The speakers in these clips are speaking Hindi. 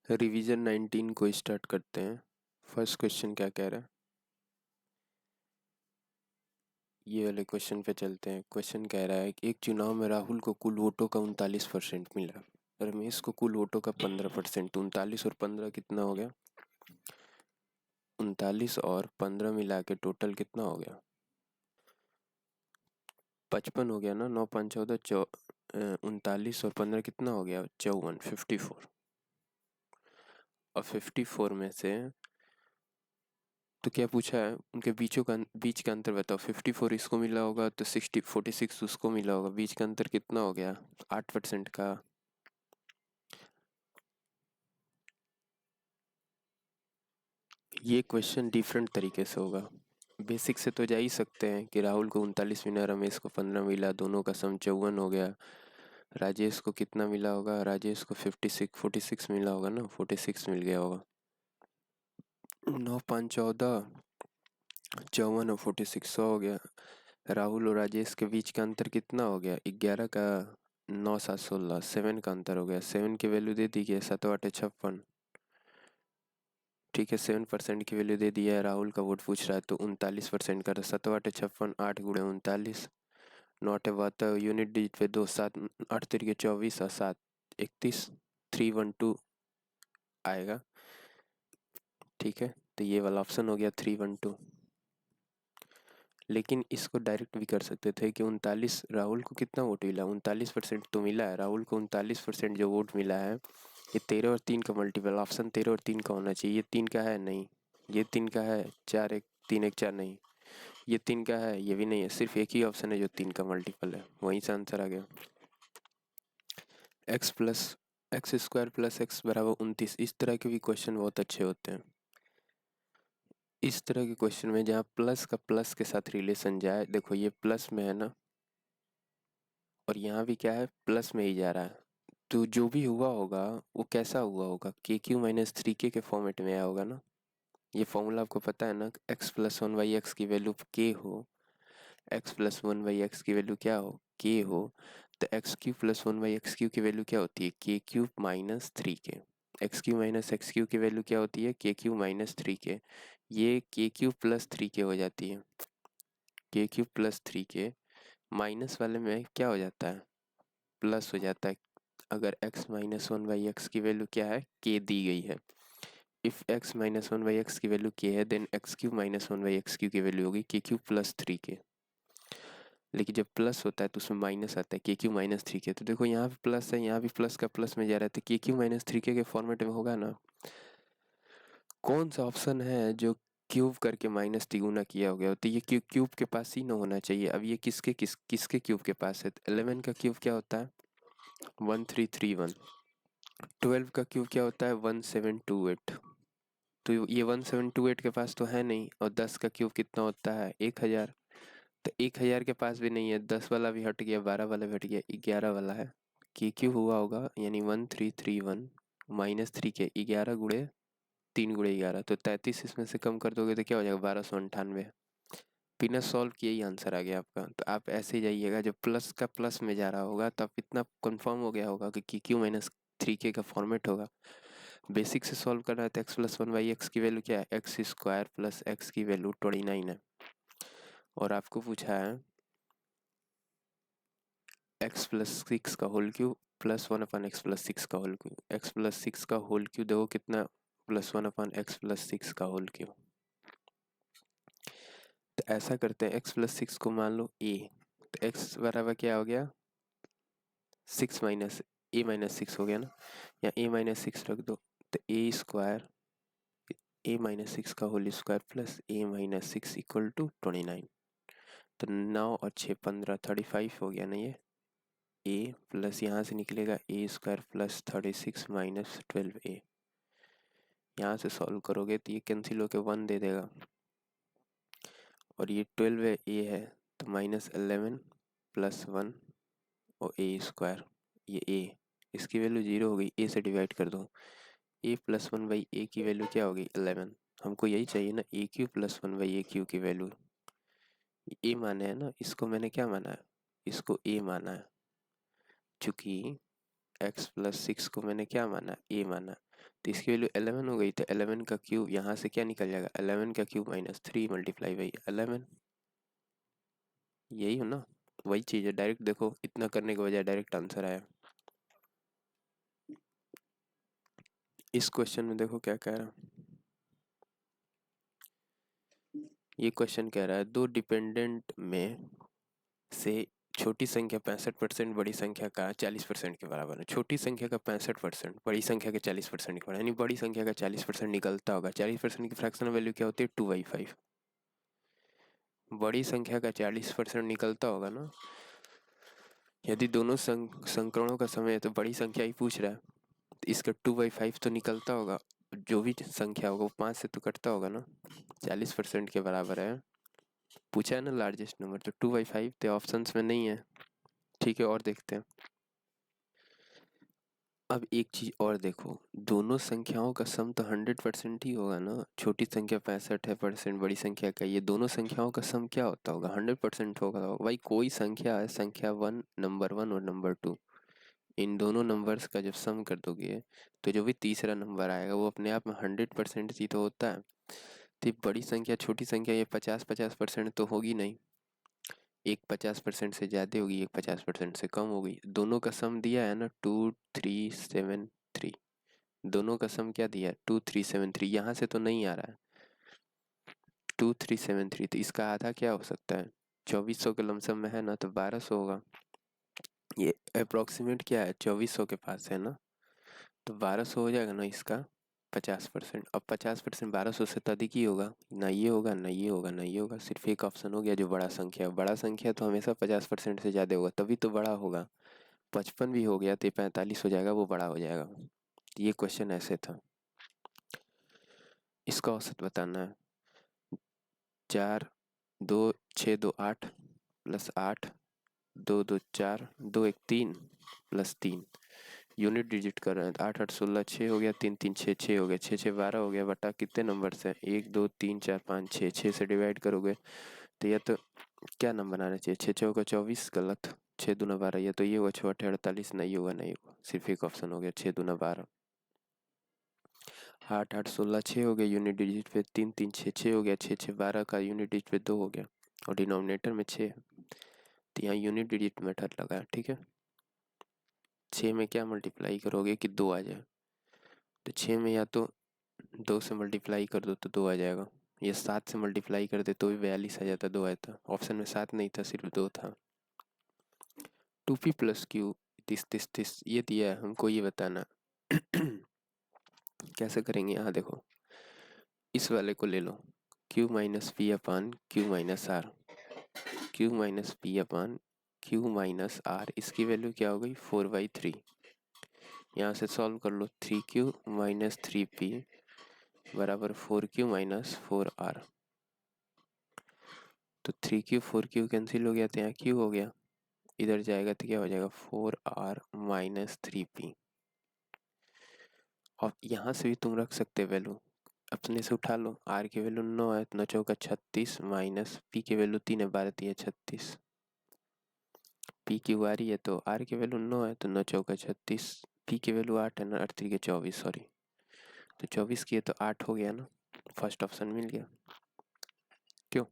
रिवीजन 19 को स्टार्ट करते हैं। फर्स्ट क्वेश्चन क्या कह रहा है, ये वाले क्वेश्चन पे चलते हैं। क्वेश्चन कह रहा है कि एक चुनाव में राहुल को कुल वोटों का 39% मिला, रमेश को कुल वोटों का 15%। 39 और 15 कितना हो गया? 39 और 15 मिला के टोटल कितना हो गया? 55 हो गया ना। 9 5 14 39 और 15 कितना हो गया? 54, 54। और 54 में से तो क्या पूछा है, उनके बीच का अंतर बताओ। 54 इसको मिला होगा तो 46 उसको मिला होगा, बीच का अंतर कितना हो गया? 8% का। ये क्वेश्चन डिफरेंट तरीके से होगा। बेसिक से तो जा ही सकते हैं कि राहुल को 39 मिला, रमेश को 15 मिला, दोनों का सम 54 हो गया। राजेश को कितना मिला होगा? राजेश को 46 मिला होगा ना, 46 मिल गया होगा। 9 5 14 54 और 46 100 हो गया। राहुल और राजेश के बीच का अंतर कितना हो गया? 11 का। 9 7 16 7 का अंतर हो गया। 7 की वैल्यू दे दी गई 7 8 56। ठीक है, 7% की वैल्यू दे दिया है। राहुल का वोट पूछ रहा है तो 39% का 7 8 56 8 गुणे 39। 9 8 बात यूनिट डिजिट पे 2 7 8 तरीके 24 और 7 31 312 आएगा। ठीक है, तो ये वाला ऑप्शन हो गया 312। लेकिन इसको डायरेक्ट भी कर सकते थे कि 39 राहुल को कितना वोट मिला? 39% तो मिला है राहुल को। 39% जो वोट मिला है ये 13 और 3 का मल्टीपल, ऑप्शन 13 और 3 का होना चाहिए। ये 3 का है नहीं, ये 3 का है। 4 1 3 1 4 नहीं, ये 3 का है, ये भी नहीं है। सिर्फ एक ही ऑप्शन है जो 3 का मल्टीपल है, वहीं से आंसर आ गया। एक्स स्क्वायर प्लस एक्स बराबर 29। इस तरह के भी क्वेश्चन बहुत अच्छे होते हैं। इस तरह के क्वेश्चन में जहाँ प्लस का प्लस के साथ रिलेशन जाए, देखो ये प्लस में है ना, और यहाँ भी क्या है, प्लस में ही जा रहा है। तो जो भी हुआ होगा वो कैसा हुआ होगा? के क्यू माइनस 3 के फॉर्मेट में आया होगा ना। ये फॉर्मूला आपको पता है ना, एक्स प्लस 1/x की वैल्यू के हो, एक्स प्लस 1/x की वैल्यू क्या हो? के हो। तो x Q plus 1/x Q की वैल्यू क्या होती है? के क्यू माइनस 3 के। X Q minus x Q की वैल्यू क्या होती है? के क्यू माइनस 3 के। ये के क्यू प्लस 3 के हो जाती है। के क्यू प्लस 3 के माइनस वाले में क्या हो जाता है? प्लस हो जाता है। अगर x माइनस 1/x की वैल्यू क्या है? k दी गई है। इफ x माइनस 1/x की वैल्यू k है, then X Q minus 1/x Q की वैल्यू होगी के क्यू प्लस 3 के। लेकिन जब प्लस होता है तो उसमें माइनस आता है, के क्यू माइनस 3 के। तो देखो यहाँ भी प्लस है, यहाँ भी प्लस का प्लस में जा रहा है, तो के क्यू माइनस 3 के फॉर्मेट में होगा ना। कौन सा ऑप्शन है जो क्यूब करके माइनस तिगुना किया हो गया? तो ये क्यूब के पास ही ना होना चाहिए। अब ये किसके क्यूब के पास है? 11 का क्यूब क्या होता है? 1331। 12 का क्यूब क्या होता है? 1728। तो ये 1728 के पास तो है नहीं। और 10 का क्यूब कितना होता है? 1000। तो 1000 के पास भी नहीं है। 10 वाला भी हट गया, 12 वाला भी हट गया, 11 वाला है। के क्यू हुआ होगा यानी 1331 माइनस 3 के 11 गुणे 3 गुणे 11, तो 33 इसमें से कम कर दोगे तो क्या हो जाएगा? 1298। बिना सॉल्व किए ही आंसर आ गया आपका। तो आप ऐसे ही जाइएगा, जब प्लस का प्लस में जा रहा होगा तब इतना कंफर्म हो गया होगा कि क्यू माइनस 3 के का फॉर्मेट होगा। बेसिक से सॉल्व करना है तो एक्स प्लस 1/x की वैल्यू क्या है? एक्स स्क्वायर प्लस एक्स की वैल्यू 29 है। और आपको पूछा है एक्स प्लस 6 का whole Q plus 1/x plus 6 का होल क्यू। एक्स प्लस 6 का होल क्यू देखो कितना, प्लस 1/x प्लस 6 का होल क्यू। तो ऐसा करते हैं, एक्स प्लस 6 को मान लो ए, तो एक्स बराबर क्या हो गया? 6 माइनस ए माइनस 6 हो गया ना, या ए माइनस 6 रख दो। तो ए स्क्वायर ए माइनस 6 का whole square plus A minus 6 equal to 29। तो 9 और 6 15 35 हो गया ना ये। ए प्लस यहाँ से निकलेगा ए स्क्वायर प्लस 36 माइनस 12a। यहाँ से सॉल्व करोगे तो ये कैंसिल होके 1 दे देगा, और ये 12a है तो माइनस 11 प्लस 1 और ए स्क्वायर। ये ए, इसकी वैल्यू 0 हो गई, ए से डिवाइड कर दो। ए प्लस 1/a की वैल्यू क्या होगी? 11। हमको यही चाहिए ना, ए क्यू प्लस 1/a क्यू की वैल्यू। ए माने है ना, इसको मैंने क्या माना है? इसको ए माना है। चूंकि x प्लस 6 को मैंने क्या माना? ए माना। तो इसकी वैल्यू 11 हो गई, तो 11 का क्यूब यहाँ से क्या निकल जाएगा, 11 का क्यूब माइनस 3 मल्टीप्लाई बाई 11। यही हो ना, वही चीज़ है। डायरेक्ट देखो, इतना करने के बजाय डायरेक्ट आंसर आया। इस क्वेश्चन में देखो क्या कह रहा है। ये क्वेश्चन कह रहा है दो डिपेंडेंट में से छोटी संख्या 65% बड़ी संख्या का 40% के बराबर है। छोटी संख्या का 65% बड़ी संख्या के 40% के बराबर, यानी बड़ी संख्या का 40% निकलता होगा। 40% की फ्रैक्शनल वैल्यू क्या होती है, 2/5। बड़ी संख्या का 40% निकलता होगा ना। यदि दोनों संकरणों का समय है तो बड़ी संख्या ही पूछ रहा है, तो इसका 2/5 तो निकलता होगा। जो भी संख्या होगा वो 5 से तो कटता होगा ना। 40% के बराबर है, पूछा है ना लार्जेस्ट नंबर, तो 2/5 तो ऑप्शंस में नहीं है। ठीक है, और देखते हैं। अब एक चीज और देखो, दोनों संख्याओं का सम तो 100% ही होगा ना। छोटी संख्या 65% बड़ी संख्या का, ये दोनों संख्याओं का सम क्या होता होगा, 100% होगा भाई। कोई संख्या है, संख्या नंबर वन और नंबर टू, इन दोनों नंबर्स का जब सम कर दोगे तो जो भी तीसरा नंबर आएगा वो अपने आप में 100% ही तो होता है। तो ये बड़ी संख्या छोटी संख्या ये 50-50% तो होगी नहीं। एक 50% से ज़्यादा होगी, एक 50% से कम होगी। दोनों का सम दिया है ना 2373। दोनों का सम क्या दिया है, 2373। यहाँ से तो नहीं आ रहा है 2373, तो इसका आधा क्या हो सकता है, 2400 के लमसम में है ना, तो 1200 होगा। ये अप्रोक्सीमेट क्या है, 2400 के पास है ना, तो 1200 हो जाएगा ना इसका 50%। अब 50% 1200 से तो अधिक ही होगा, ना ये होगा ना ये होगा ना ये होगा, सिर्फ एक ऑप्शन हो गया जो बड़ा संख्या है। बड़ा संख्या तो हमेशा 50% से ज़्यादा होगा तभी तो बड़ा होगा। 55 भी हो गया तो 45 हो जाएगा, वो बड़ा हो जाएगा। ये क्वेश्चन ऐसे था। इसका औसत बताना है। 4 2 6 2 8 प्लस 8 2 2 4 2 1 3 प्लस 3। यूनिट डिजिट कर रहे हैं, 8 8 16 6 हो गया, 3 3 6 6 हो गया, 6 6 12 हो गया, बटा कितने नंबर से, 1 2 3 4 5 6, 6 से डिवाइड करोगे तो यह तो क्या नंबर आना चाहिए, 6 6 का 24, गलत। 6 दूना 12, यह तो ये होगा 6 8 48, नहीं होगा नहीं होगा, सिर्फ एक ऑप्शन हो गया 6 दूना 12। 8 8 16 6 हो गया, यूनिट डिजिट पे 3 3 6 6 हो गया, 6 6 12 का यूनिट डिजिट पे 2 हो गया, और डिनोमिनेटर में 6, तो यहाँ यूनिट डिजिट मेथड लगा है। ठीक है, 6 में क्या मल्टीप्लाई करोगे कि 2 आ जाए, तो 6 में या तो 2 से मल्टीप्लाई कर दो तो 2 आ जाएगा, ये 7 से मल्टीप्लाई कर दे तो भी 42 आ जाता, 2 आया था। ऑप्शन में 7 नहीं था, सिर्फ 2 था। 2p प्लस क्यू 30 30 30 ये दिया है हमको, ये बताना कैसे करेंगे। यहाँ देखो, इस वाले को ले लो, q minus P upon Q minus R, Q minus P upon Q minus R, इसकी वैल्यू क्या हो गई 4/3। यहाँ से सॉल्व कर लो, 3q माइनस 3p बराबर 4q माइनस 4r। तो 3q 4q कैंसिल हो गया, तो यहाँ q हो गया, इधर जाएगा तो क्या हो जाएगा 4r माइनस 3p। और यहाँ से भी तुम रख सकते वैल्यू, अपने से उठा लो। r की वैल्यू 9 है, 9 चौका 36 माइनस p की वैल्यू 3 है, 12 3 36। p की आ रही है तो r की वैल्यू 9 है, तो 9 चौका 36, p की वैल्यू 8 है ना, 8 3 24, सॉरी, तो 24 की है तो 8 हो गया ना, फर्स्ट ऑप्शन मिल गया। क्यों,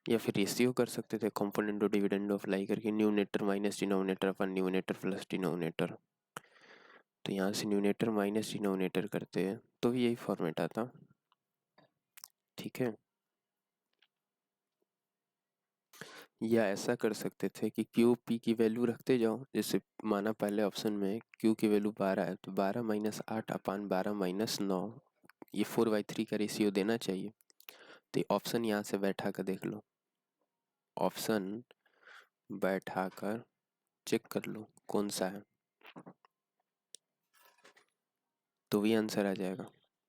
या फिर रेशियो कर सकते थे, कंपोनेंट और डिविडेंड ऑफ लाई करके, न्यूमरेटर माइनस डिनोमिनेटर अपन न्यूमरेटर प्लस डिनोमिनेटर। तो यहाँ से न्यूमरेटर माइनस डिनोमिनेटर करते हैं तो भी यही फॉर्मेट आता। ठीक है, या ऐसा कर सकते थे कि क्यू पी की वैल्यू रखते जाओ, जैसे माना पहले ऑप्शन में क्यू की वैल्यू 12 है, तो 12 माइनस 8 अपान 12 माइनस 9, ये 4/3 का रेशियो देना चाहिए। तो ऑप्शन यहाँ से बैठा कर देख लो, ऑप्शन बैठा कर चेक कर लो कौन सा है, तो भी आंसर आ जाएगा।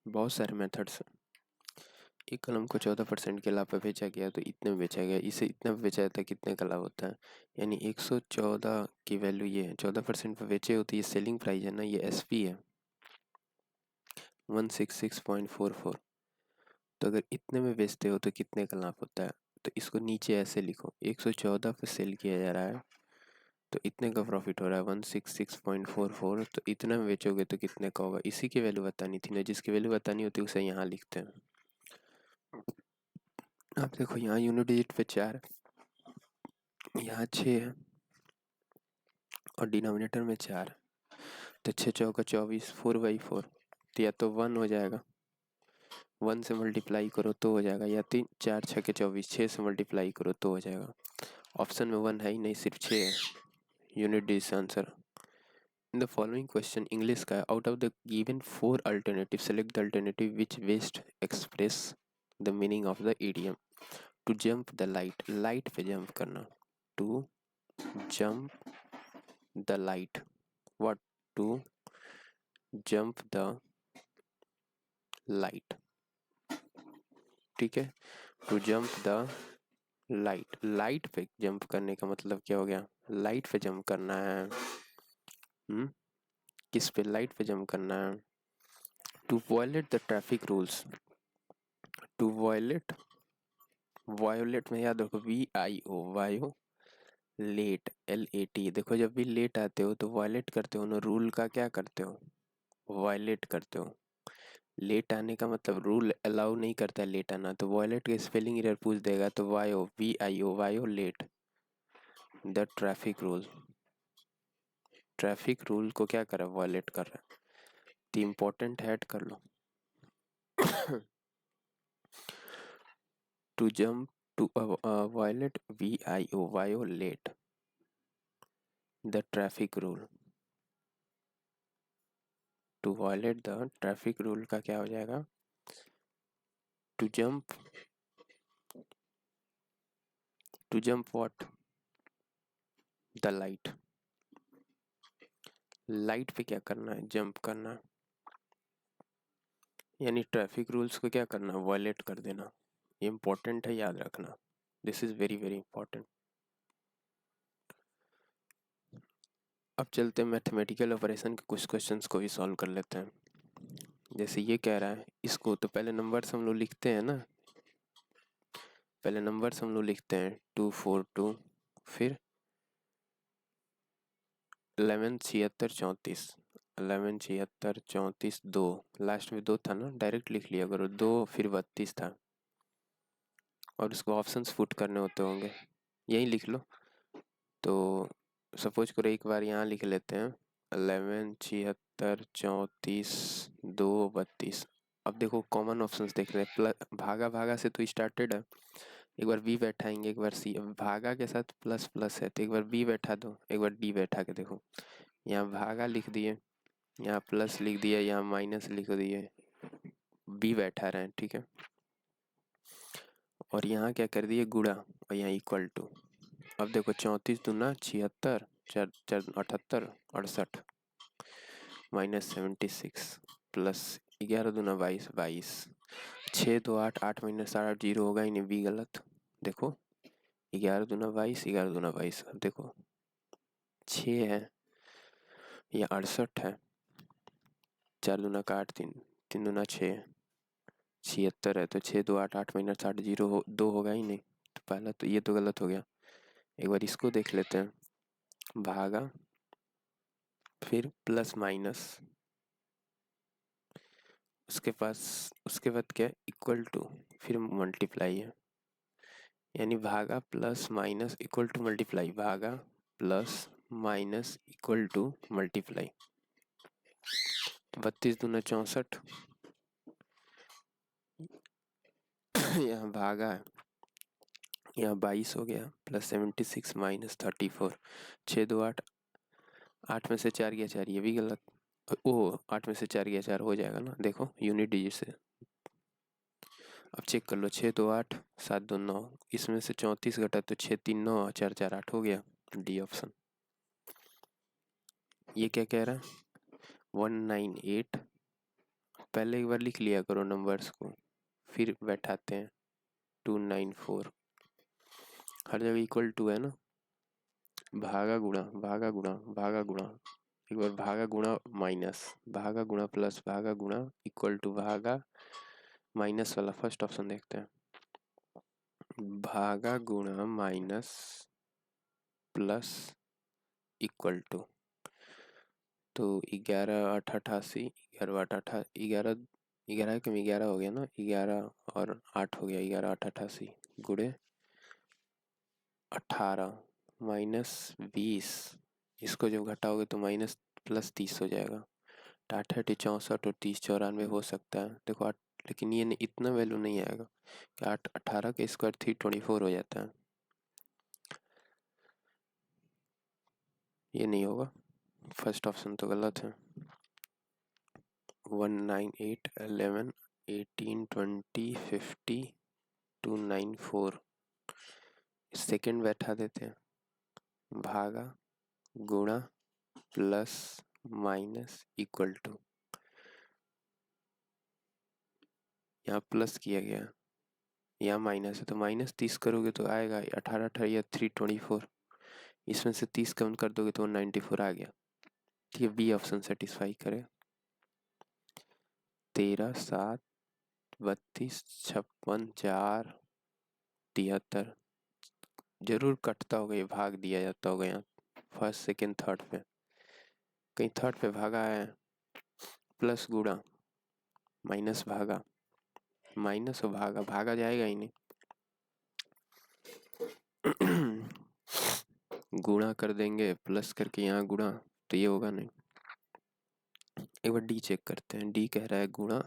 बहुत सारे मेथड्स हैं। एक कलम को 14% के लाभ पर बेचा गया तो इतने में बेचा गया, इसे इतने में बेचा जाता है, कितने का लाभ होता है, यानी 114 की वैल्यू ये है, 14% पर बेचे हो तो ये सेलिंग प्राइस है ना, ये एसपी है 166.44। तो अगर इतने में बेचते हो तो कितने का लाभ होता है, तो इसको नीचे ऐसे लिखो, 114 पे सेल किया जा रहा है तो इतने का प्रॉफिट हो रहा है 166.44, तो इतना में बेचोगे तो कितने का होगा, इसी की वैल्यू बतानी थी ना, जिसकी वैल्यू बतानी होती है उसे यहाँ लिखते हैं। अब देखो यहाँ यूनिट डिजिट पे 4, यहाँ 6 है और डिनोमिनेटर में 4, तो 6 चौका 24, 4/4, तो या तो 1 हो जाएगा, 1 से मल्टीप्लाई करो तो हो जाएगा, या 3 4 6 के 24, 6 से मल्टीप्लाई करो तो हो जाएगा। ऑप्शन में 1 है ही नहीं, सिर्फ 6 है, unit digit answer. In the following question, English का out of the given 4 alternatives, select the alternative which best express the meaning of the idiom. To jump the light, light पे jump करना, to jump the light, what, to jump the light, ठीक है, to jump the light, light पे jump करने का मतलब क्या हो गया, light पे jump करना है, किस पे, light पे jump करना है। To violate the traffic rules, to violate, violet में याद रखो VIO, वायो लेट, LAT, देखो जब भी लेट आते हो तो वायलेट करते हो ना, रूल का क्या करते हो, वायलेट करते हो। लेट आने का मतलब रूल अलाउ नहीं करता लेट आना, तो वायलेट का स्पेलिंग एरर पूछ देगा, तो वायो VIO, bio let the traffic rule, traffic rule को क्या कर रहा है, वायलेट कर रहा है, तो इम्पोर्टेंट ऐड कर लो। To jump, to violate VIO, violate the traffic rule, to violate the traffic rule का क्या हो जाएगा, to jump, to jump what, the light, light पे क्या करना है, जंप करना है, यानी ट्रैफिक रूल्स को क्या करना, वायलेट कर देना। ये इंपॉर्टेंट है, याद रखना, this is very very important. अब चलते हैं मैथमेटिकल ऑपरेशन के कुछ क्वेश्चंस को भी सॉल्व कर लेते हैं। जैसे ये कह रहा है, इसको तो पहले नंबर्स हम लोग लिखते हैं ना, पहले नंबर्स हम लोग लिखते हैं 2 4 2, फिर 11 76 34, 11 76 34 2, लास्ट में 2 था ना, डायरेक्ट लिख लिया करो 2, फिर 32 था, और उसको ऑप्शंस पुट करने होते होंगे, यही लिख लो। तो सपोज करो एक बार यहाँ लिख लेते हैं 11 76 34 2 32। अब देखो कॉमन ऑप्शंस देख रहे हैं, प्लस भागा भागा से तो स्टार्टेड है, एक बार बी बैठाएंगे, एक बार सी, अब भागा के साथ प्लस प्लस है तो एक बार बी बैठा दो, एक बार डी बैठा के देखो, यहाँ भागा लिख दिए, यहाँ प्लस लिख दिया, यहाँ माइनस लिख दिए, बी बैठा रहे हैं, ठीक है, और यहाँ क्या कर दिए, गुणा, और यहाँ इक्वल टू। अब देखो 34 दूना 76, 4 4 78 68, -76, प्लस 11 दूना 22 22, 6 2 8 8 -8 जीरो होगा ही नहीं, बी गलत, देखो 11 दूना 22, 11 दूना 22, अब देखो 6 है या 68 है, 4 दूना का 8, 3 3 दूना 6, 76 है, तो 6 2 8 8 -8 जीरो हो, 2 होगा ही नहीं, तो पहला तो ये तो गलत हो गया। एक बार इसको देख लेते हैं, भागा फिर प्लस माइनस, उसके बाद क्या है, इक्वल टू, फिर मल्टीप्लाई है, यानी भागा plus minus equal to multiply, भागा plus minus equal to multiply, 32 दूना 64, यहाँ भागा है, यहाँ 22 हो गया, प्लस 76 -34, 6 2 8, 8 में से 4 गया 4, ये भी गलत, ओह 8 में से 4 गया 4 हो जाएगा ना, देखो यूनिट डिजिट से। अब चेक कर लो, 6 2 8 7 2 9, इसमें से 34 घटा तो 6 3 9 4 4 8 हो गया, डी ऑप्शन। ये क्या कह रहा है, 198, पहले एक बार लिख लिया करो नंबर्स को, फिर बैठाते हैं 294, हर जगह इक्वल टू है ना, भागा गुणा भागा गुणा भागा गुणा, एक बार भागा गुणा माइनस, भागा गुणा प्लस, भागा गुणा इक्वल टू, भागा माइनस वाला फर्स्ट ऑप्शन देखते हैं, भागा गुणा माइनस प्लस इक्वल टू, तो 11 8 88, 11 8 8, 11 11 कम 11 हो गया ना, 11 और 8 हो गया, 11 8 88 गुणे 18 माइनस 20, इसको जब घटाओगे तो माइनस प्लस 30 हो जाएगा। 8 8 64 और 30 94 हो सकता है, देखो 8, लेकिन ये इतना वैल्यू नहीं आएगा कि 8 18 के स्क्वायर 324 हो जाता है, ये नहीं होगा, फर्स्ट ऑप्शन तो गलत है। 1 9 8 11 18 20 50 294, सेकेंड बैठा देते हैं, भागा गुणा प्लस माइनस इक्वल टू, यहाँ प्लस किया गया, यहाँ माइनस है तो माइनस 30 करोगे तो आएगा 18 18 या 324, इसमें से 30 कम कर दोगे तो 194 आ गया। ठीक है, बी ऑप्शन सेटिस्फाई करे। 13 7 32 56 4 73, जरूर कटता होगा, ये भाग दिया जाता होगा यहाँ फर्स्ट सेकेंड थर्ड पे, कहीं थर्ड पे भागा है, प्लस गुणा माइनस भागा, माइनस और भागा, भागा जाएगा ही नहीं। गुणा कर देंगे प्लस करके, यहाँ गुणा तो ये होगा नहीं। एक बार डी चेक करते हैं, डी कह रहा है गुणा,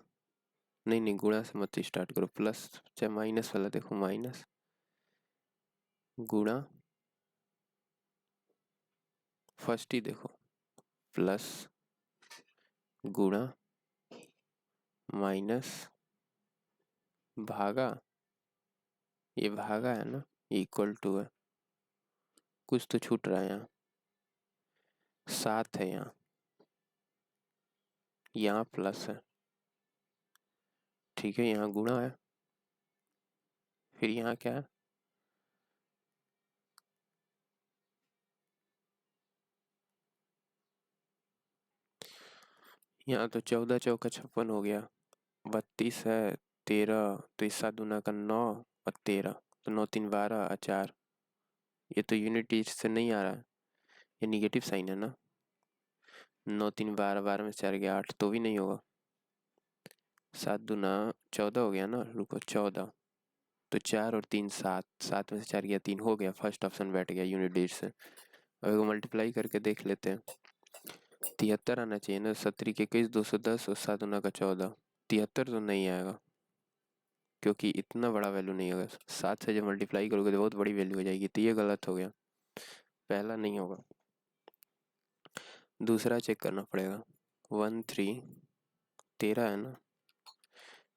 नहीं नहीं गुणा से मत स्टार्ट करो, प्लस चाहे माइनस वाला देखो, माइनस गुणा, फर्स्ट ही देखो प्लस गुणा माइनस भागा, ये भागा है ना, इक्वल टू है, कुछ तो छूट रहा है यहाँ, 7 है यहाँ प्लस है, ठीक है, यहाँ गुणा है, फिर यहाँ क्या है, यहाँ तो 14 चौका 56 हो गया, 32 है, 13 तो इस 7 दूना का 9 और 13, तो 9 3 12 और 4, ये तो यूनिट से नहीं आ रहा है, ये निगेटिव साइन है ना, 9 3 12 12 में 4 गया 8, तो भी नहीं होगा, 7 दूना 14 हो गया ना, रुको 14, तो 4 और 3 7, 7 में से 4 गया 3, हो गया, फर्स्ट ऑप्शन बैठ गया यूनिट डिजिट से। अब इसको मल्टीप्लाई करके देख लेते हैं, 73 आना चाहिए ना, 17 के 21 210 और 7 दूना का 14, 73 तो नहीं आएगा क्योंकि इतना बड़ा वैल्यू नहीं होगा, 7 से जब मल्टीप्लाई करोगे तो बहुत बड़ी वैल्यू हो जाएगी, तो ये गलत हो गया, पहला नहीं होगा, दूसरा चेक करना पड़ेगा। 1 3 13 है ना,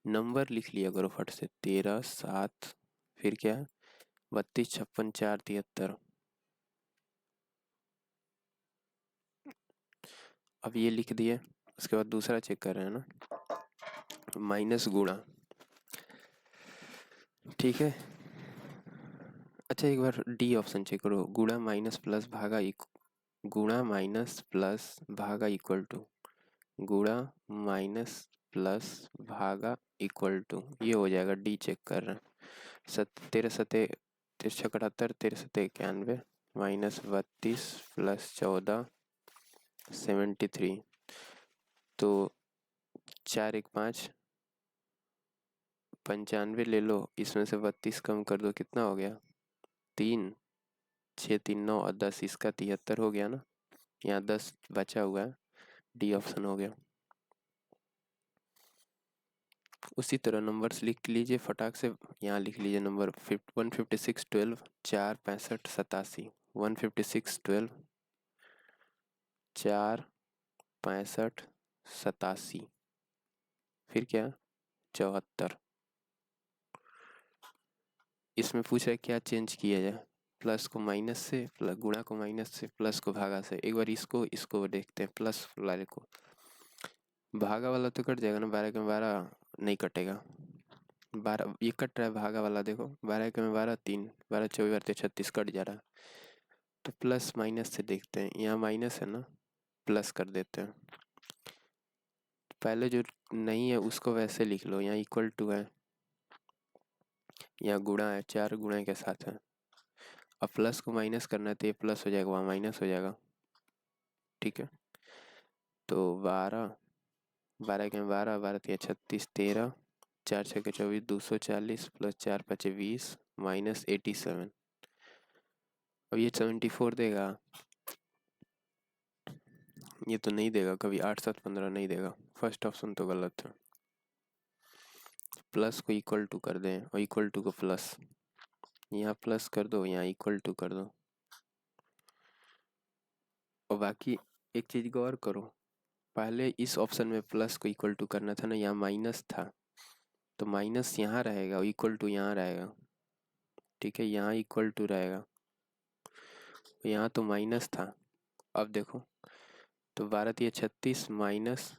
नंबर लिख लिया करो फट से, 13 7, फिर क्या है 32 56 4 73, अब ये लिख दिए, उसके बाद दूसरा चेक कर रहे हैं ना, माइनस गुणा, ठीक है, अच्छा एक बार डी ऑप्शन चेक करो, गुणा माइनस प्लस भागा गुणा माइनस प्लस भागा इक्वल टू, गुणा माइनस प्लस भागा इक्वल टू, ये हो जाएगा, डी चेक कर रहे हैं, 13 सते 73 13 सते 91 माइनस 32 प्लस 14 73, तो 4 1 5 95 ले लो, इसमें से 32 कम कर दो, कितना हो गया 3 6 3 9 और 10, इसका 73 हो गया ना, यहाँ 10 बचा हुआ है, डी ऑप्शन हो गया। उसी तरह नंबर्स लिख लीजिए फटाक से, यहाँ लिख लीजिए नंबर 156 12 4 65 87, 156 12 4 65 87, फिर क्या 74, इसमें पूछ रहा है क्या चेंज किया जाए, प्लस को माइनस से, प्लस गुणा को माइनस से, प्लस को भागा से, एक बार इसको देखते हैं, प्लस वाले को, भागा वाला तो कट जाएगा ना, 12 के 12 नहीं कटेगा, 12 ये कट रहा है, भागा वाला देखो 12 के में 12 3 12 24 12 36 कट जा रहा है, तो प्लस माइनस से देखते हैं, यहाँ माइनस है ना, प्लस कर देते हैं, पहले जो नहीं है उसको वैसे लिख लो, यहाँ इक्वल टू है, यहाँ गुणा है, 4 गुणा के साथ है, अब प्लस को माइनस करना है तो ये प्लस हो जाएगा, वहाँ माइनस हो जाएगा, ठीक है, तो 12, 12 के 12, 12 3 36, 13, 4 6 के 24, 240 प्लस 4 5 20 माइनस 87। अब ये 74 देगा, ये तो नहीं देगा कभी, 8 7 15 नहीं देगा, फर्स्ट ऑप्शन तो गलत है। प्लस को इक्वल टू कर दें और इक्वल टू को प्लस, यहाँ प्लस कर दो, यहाँ इक्वल टू कर दो। और बाकी एक चीज़ गौर करो, पहले इस ऑप्शन में प्लस को इक्वल टू करना था ना, यहाँ माइनस था, तो माइनस यहाँ रहेगा और इक्वल टू यहाँ रहेगा, ठीक है, यहाँ इक्वल टू रहेगा, यहाँ तो माइनस था। अब देखो, तो 12 3 36 माइनस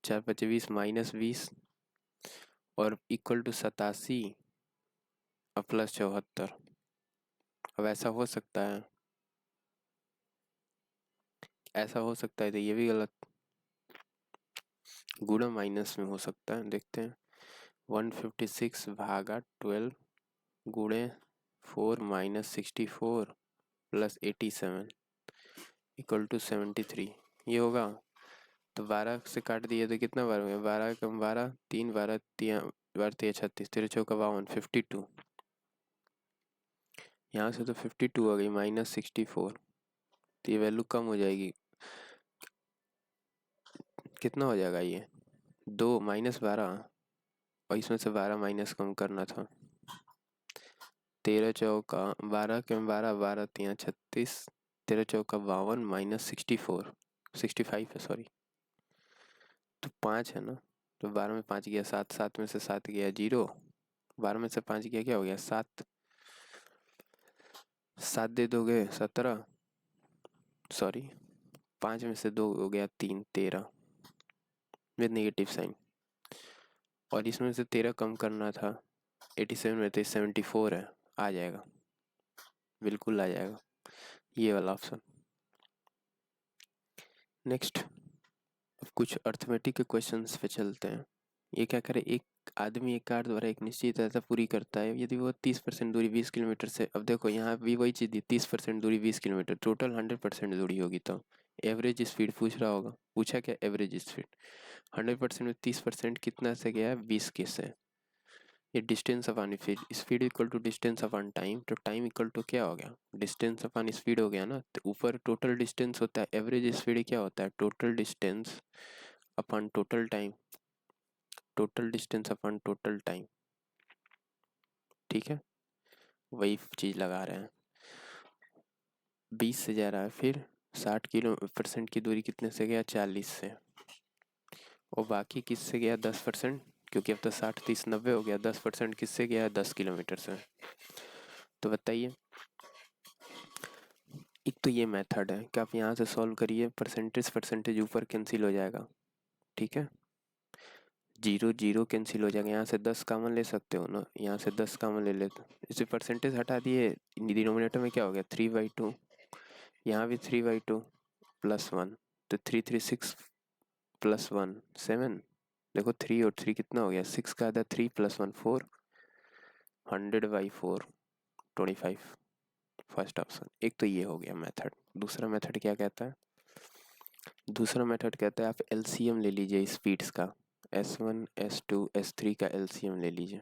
4 5 20 माइनस 20 और इक्वल टू 87 और प्लस 74। अब ऐसा हो सकता है, ऐसा हो सकता है, तो ये भी गलत, गुणा माइनस में हो सकता है, देखते हैं। 156 भागा 12 गुणे 4 माइनस 64 प्लस 87 इक्वल टू 73, ये होगा। तो 12 से काट दिए तो कितना बार हो गया, 12 कम 12, 3 12 3 12 3 36, 13 चौका 52, 52, यहाँ से तो 52 हो गई माइनस 64, तो ये वैल्यू कम हो जाएगी, कितना हो जाएगा ये, 2 माइनस 12, और इसमें से 12 माइनस कम करना था, 13 चौका 12 के 12, 12 3 36, 13 चौका 52 माइनस 64, 65 है सॉरी, तो 5 है ना, तो 12 में 5 गया 7, 7 में से 7 गया 0, 12 में से 5 गया क्या हो गया 7, 7 दे दोगे 17, सॉरी 5 में से 2 हो गया 3, 13 विद नेगेटिव साइन, और इसमें से 13 कम करना था, 87 में तो 74 है, आ जाएगा, बिल्कुल आ जाएगा ये वाला ऑप्शन। नेक्स्ट, अब कुछ अर्थमेटिक के क्वेश्चंस पे चलते हैं। ये क्या करे, एक आदमी एक कार द्वारा एक निश्चित यात्रा पूरी करता है यदि वो 30% दूरी 20 किलोमीटर से, अब देखो यहाँ भी वही चीज़ दी, 30% दूरी 20 किलोमीटर, टोटल 100% दूरी होगी, तो एवरेज स्पीड पूछ रहा होगा, पूछा क्या एवरेज स्पीड, 100% में 30% कितना से गया है 20 के से, ये distance upon speed equal to distance upon time, तो टाइम इक्वल टू क्या हो गया, डिस्टेंस अपॉन स्पीड हो गया ना, तो ऊपर टोटल डिस्टेंस होता है, एवरेज स्पीड क्या होता है, total distance upon total time, total distance upon total time, ठीक है, वही चीज़ लगा रहे हैं। 20 से जा रहा है, फिर 60% की दूरी कितने से गया 40 से, और बाकी किससे गया 10%, क्योंकि अब तो 60 30 90 हो गया, 10% किससे गया 10 किलोमीटर से। तो बताइए, एक तो ये मेथड है कि आप यहाँ से सॉल्व करिए, परसेंटेज ऊपर कैंसिल हो जाएगा, ठीक है, 0 0 कैंसिल हो जाएगा, यहाँ से 10 कॉमन ले सकते हो ना, यहाँ से 10 कॉमन ले लेते, इसे परसेंटेज हटा दिए, डिनोमिनेटर में क्या हो गया 3/2, यहाँ भी 3/2 प्लस 1, तो 3 3 6 प्लस 1 7, देखो 3 और 3 कितना हो गया 6 का आधा, 3 प्लस 1 4, 100/4 25, फर्स्ट ऑप्शन। एक तो ये हो गया मेथड। दूसरा मेथड क्या कहता है, दूसरा मेथड कहता है आप एलसीएम ले लीजिए स्पीड्स का, S1 S2 S3 का एलसीएम ले लीजिए,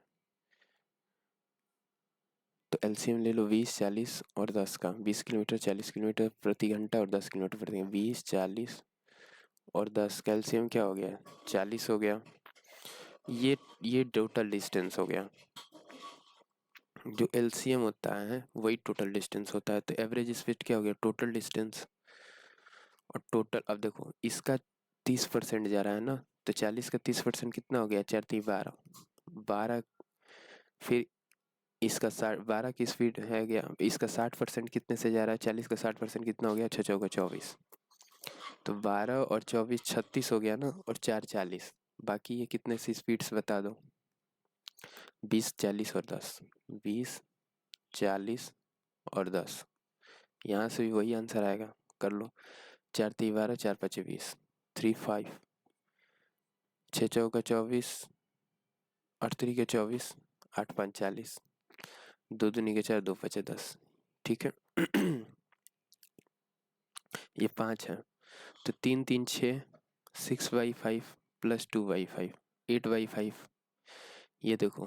तो एलसीएम ले लो 20 40 और 10 का, 20 किलोमीटर 40 किलोमीटर प्रति घंटा और 10 किलोमीटर प्रति घंटा, 20 40 और 10 का एलसीएम क्या हो गया 40 हो गया, ये टोटल डिस्टेंस हो गया, जो एलसीएम होता है वही टोटल डिस्टेंस होता है, तो एवरेज स्पीड क्या हो गया टोटल डिस्टेंस, और टोटल अब देखो इसका 30% जा रहा है ना, तो 40 का 30% कितना हो गया 4 3 12, 12, फिर इसका 12 की स्पीड है गया, इसका 60% कितने से जा रहा है, 40 का 60% कितना हो गया 6 चौका 24, तो 12 और 24 36 हो गया ना, और 4 40, बाकी ये कितने सी स्पीड्स बता दो, 20 40 और 10, 20 40 और 10, यहाँ से भी वही आंसर आएगा, कर लो, 4 3 12 4 5 20, 3 5, 6 चौका 24, 8 3 के 24, 8 5 40, 2 दूनी के 4 2 5 10, ठीक है। ये 5 है, तो 3 3 6, 6/5 प्लस 2/5, 8/5। ये देखो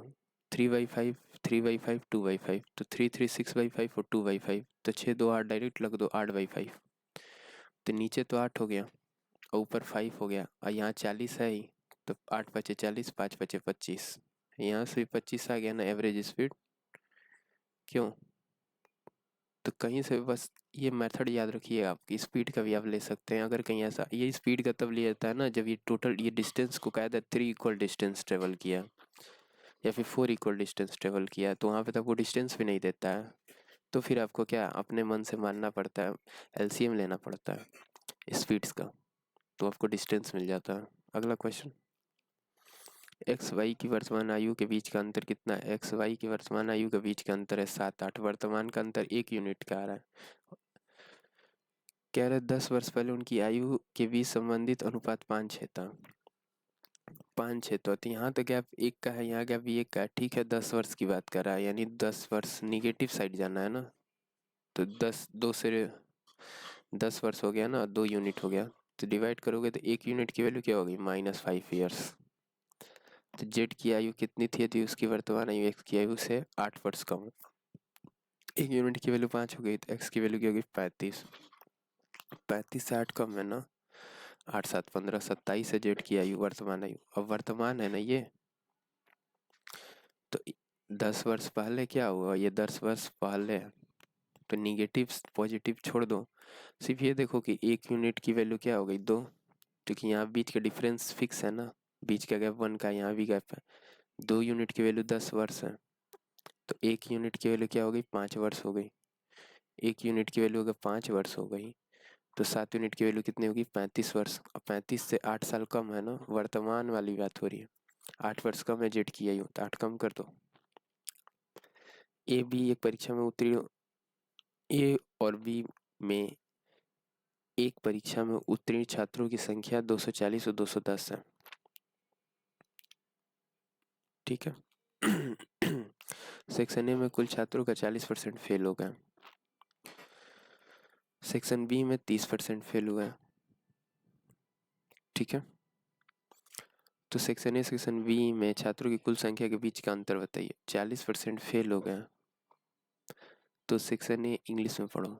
3/5, 3/5, 2/5, तो 3 3 6/5 और 2/5, तो 6 2 8 डायरेक्ट लग दो 8/5। तो नीचे तो 8 हो गया और ऊपर 5 हो गया और यहाँ 40 है ही, तो 8 पचे 40, 5 पचे 25, यहाँ से भी 25 आ गया ना एवरेज स्पीड। क्यों? तो कहीं से बस ये मेथड याद रखिए, आपकी स्पीड का भी आप ले सकते हैं। अगर कहीं ऐसा, ये स्पीड का तब लिया जाता है ना जब ये टोटल ये डिस्टेंस को कायदा 3 इक्वल डिस्टेंस ट्रेवल किया या फिर 4 इक्वल डिस्टेंस ट्रेवल किया, तो वहाँ पे तो आपको डिस्टेंस भी नहीं देता है। तो फिर आपको क्या अपने मन से मानना पड़ता है, एलसीएम लेना पड़ता है स्पीड्स का, तो आपको डिस्टेंस मिल जाता है। अगला क्वेश्चन, एक्स वाई की वर्तमान आयु के बीच का अंतर कितना है? एक्स वाई की वर्तमान आयु के बीच का अंतर है 7 8, वर्तमान का अंतर 1 यूनिट का आ रहा है। कह रहे 10 वर्ष पहले उनकी आयु के बीच संबंधित अनुपात 5:6 था। 5:6 तो यहाँ तो गैप 1 का है, यहाँ गैप भी 1 का है। ठीक है, 10 वर्ष की बात कर रहा है, यानी 10 वर्ष निगेटिव साइड जाना है ना, तो 10 2 से 10 वर्ष हो गया ना, 2 यूनिट हो गया, तो डिवाइड करोगे तो 1 यूनिट की वैल्यू क्या होगी? -5 ईयर्स। तो जेड की आयु कितनी थी यदि उसकी वर्तमान आयु एक्स की आयु से 8 वर्ष कम? 1 यूनिट की वैल्यू 5 हो गई, तो एक्स की वैल्यू क्या होगी? 35। 35 से 8 कम है ना, 8 7 15, 27 है जेड की आयु, वर्तमान आयु। अब वर्तमान है ना ये, तो 10 वर्ष पहले क्या हुआ? ये 10 वर्ष पहले, तो निगेटिव पॉजिटिव छोड़ दो, सिर्फ ये देखो कि 1 यूनिट की वैल्यू क्या हो गई? 2, क्योंकि यहाँ बीच का डिफरेंस फिक्स है ना, बीच का गैप 1 का, यहाँ भी गैप है। 2 यूनिट की वैल्यू 10 वर्ष है, तो 1 यूनिट की वैल्यू क्या हो गई? 5 वर्ष हो गई। 1 यूनिट की वैल्यू अगर 5 वर्ष हो गई, तो 7 यूनिट की वैल्यू कितनी होगी? 35 वर्ष। अब 35 से 8 साल कम है ना, वर्तमान वाली बात हो रही है। 8 वर्ष कम है जेड की आयु, तो 8 कम कर दो। ए बी एक परीक्षा में उत्तीर्ण, ए और बी में एक परीक्षा में उत्तीर्ण छात्रों की संख्या 240 और 210 है। ठीक है। सेक्शन ए में कुल छात्रों का 40% फेल हो गया, सेक्शन बी में 30% फेल हुआ है। ठीक है, तो सेक्शन ए सेक्शन बी में छात्रों की कुल संख्या के बीच का अंतर बताइए। 40% फेल हो गया, तो सेक्शन ए इंग्लिश में पढ़ो।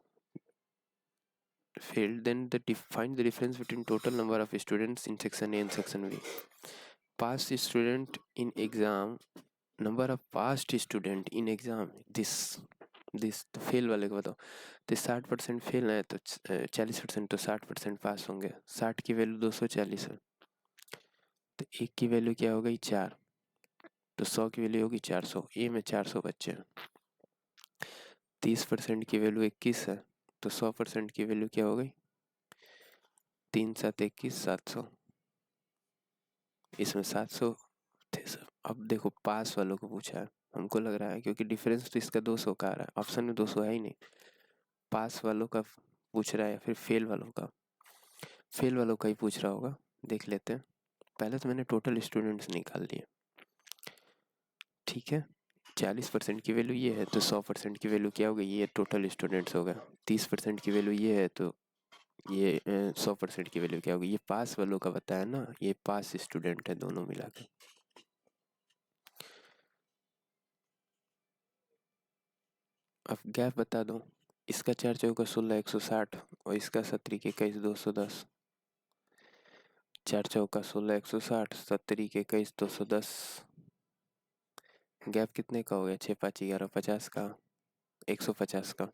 failed, then find the difference between total number of students in section A and section B. Passed student in exam, number of passed student in exam, this तो फेल वाले को बताओ। तो 60% फेल है, तो 40%, तो 60% पास होंगे। 60 की वैल्यू 240 है, तो 1 की वैल्यू क्या हो गई? 4, तो 100 की वैल्यू होगी 400। ए में 400 बच्चे हैं। 30% की वैल्यू 21 है, तो 100% की वैल्यू क्या हो गई? 3 7 21, 700। इसमें 700 थे सर। अब देखो पास वालों को पूछा है, हमको लग रहा है क्योंकि डिफरेंस तो इसका 200 का आ रहा है, ऑप्शन में 200 है ही नहीं। पास वालों का पूछ रहा है या फिर फेल वालों का? फेल वालों का ही पूछ रहा होगा, देख लेते हैं। पहले तो मैंने टोटल स्टूडेंट्स निकाल लिए। ठीक है, 40% की वैल्यू ये है, तो 100% की वैल्यू क्या हो गई? ये टोटल स्टूडेंट्स होगा। 30% की वैल्यू ये है, तो ये 100% की वैल्यू क्या होगी? ये पास वालों का बताया ना, ये पास स्टूडेंट है दोनों मिला के। अब गैप बता दो। इसका 4 चौका 16 160 और इसका 17 21 210। 4 चौका 16 160, 17 21 210। गैप कितने का हो गया? 6 5 11 50 का, 150 का।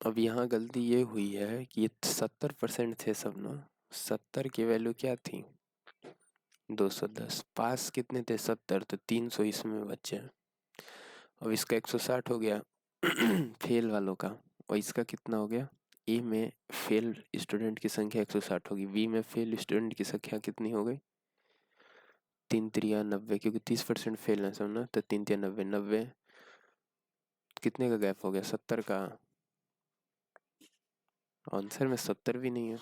अब यहाँ गलती ये हुई है कि ये 70% थे सब ना, 70 की वैल्यू क्या थी? 210। पास कितने थे? 70, तो 300 इसमें बचे हैं। अब इसका 160 हो गया फेल वालों का, और इसका कितना हो गया? ए में फेल स्टूडेंट की संख्या 160 होगी, बी में फेल स्टूडेंट की संख्या कितनी हो गई? 3 3 90, क्योंकि 30% फेल है सब ना, तो 3 3 90, 90 कितने का गैप हो गया? 70 का। आंसर में 70 भी नहीं है।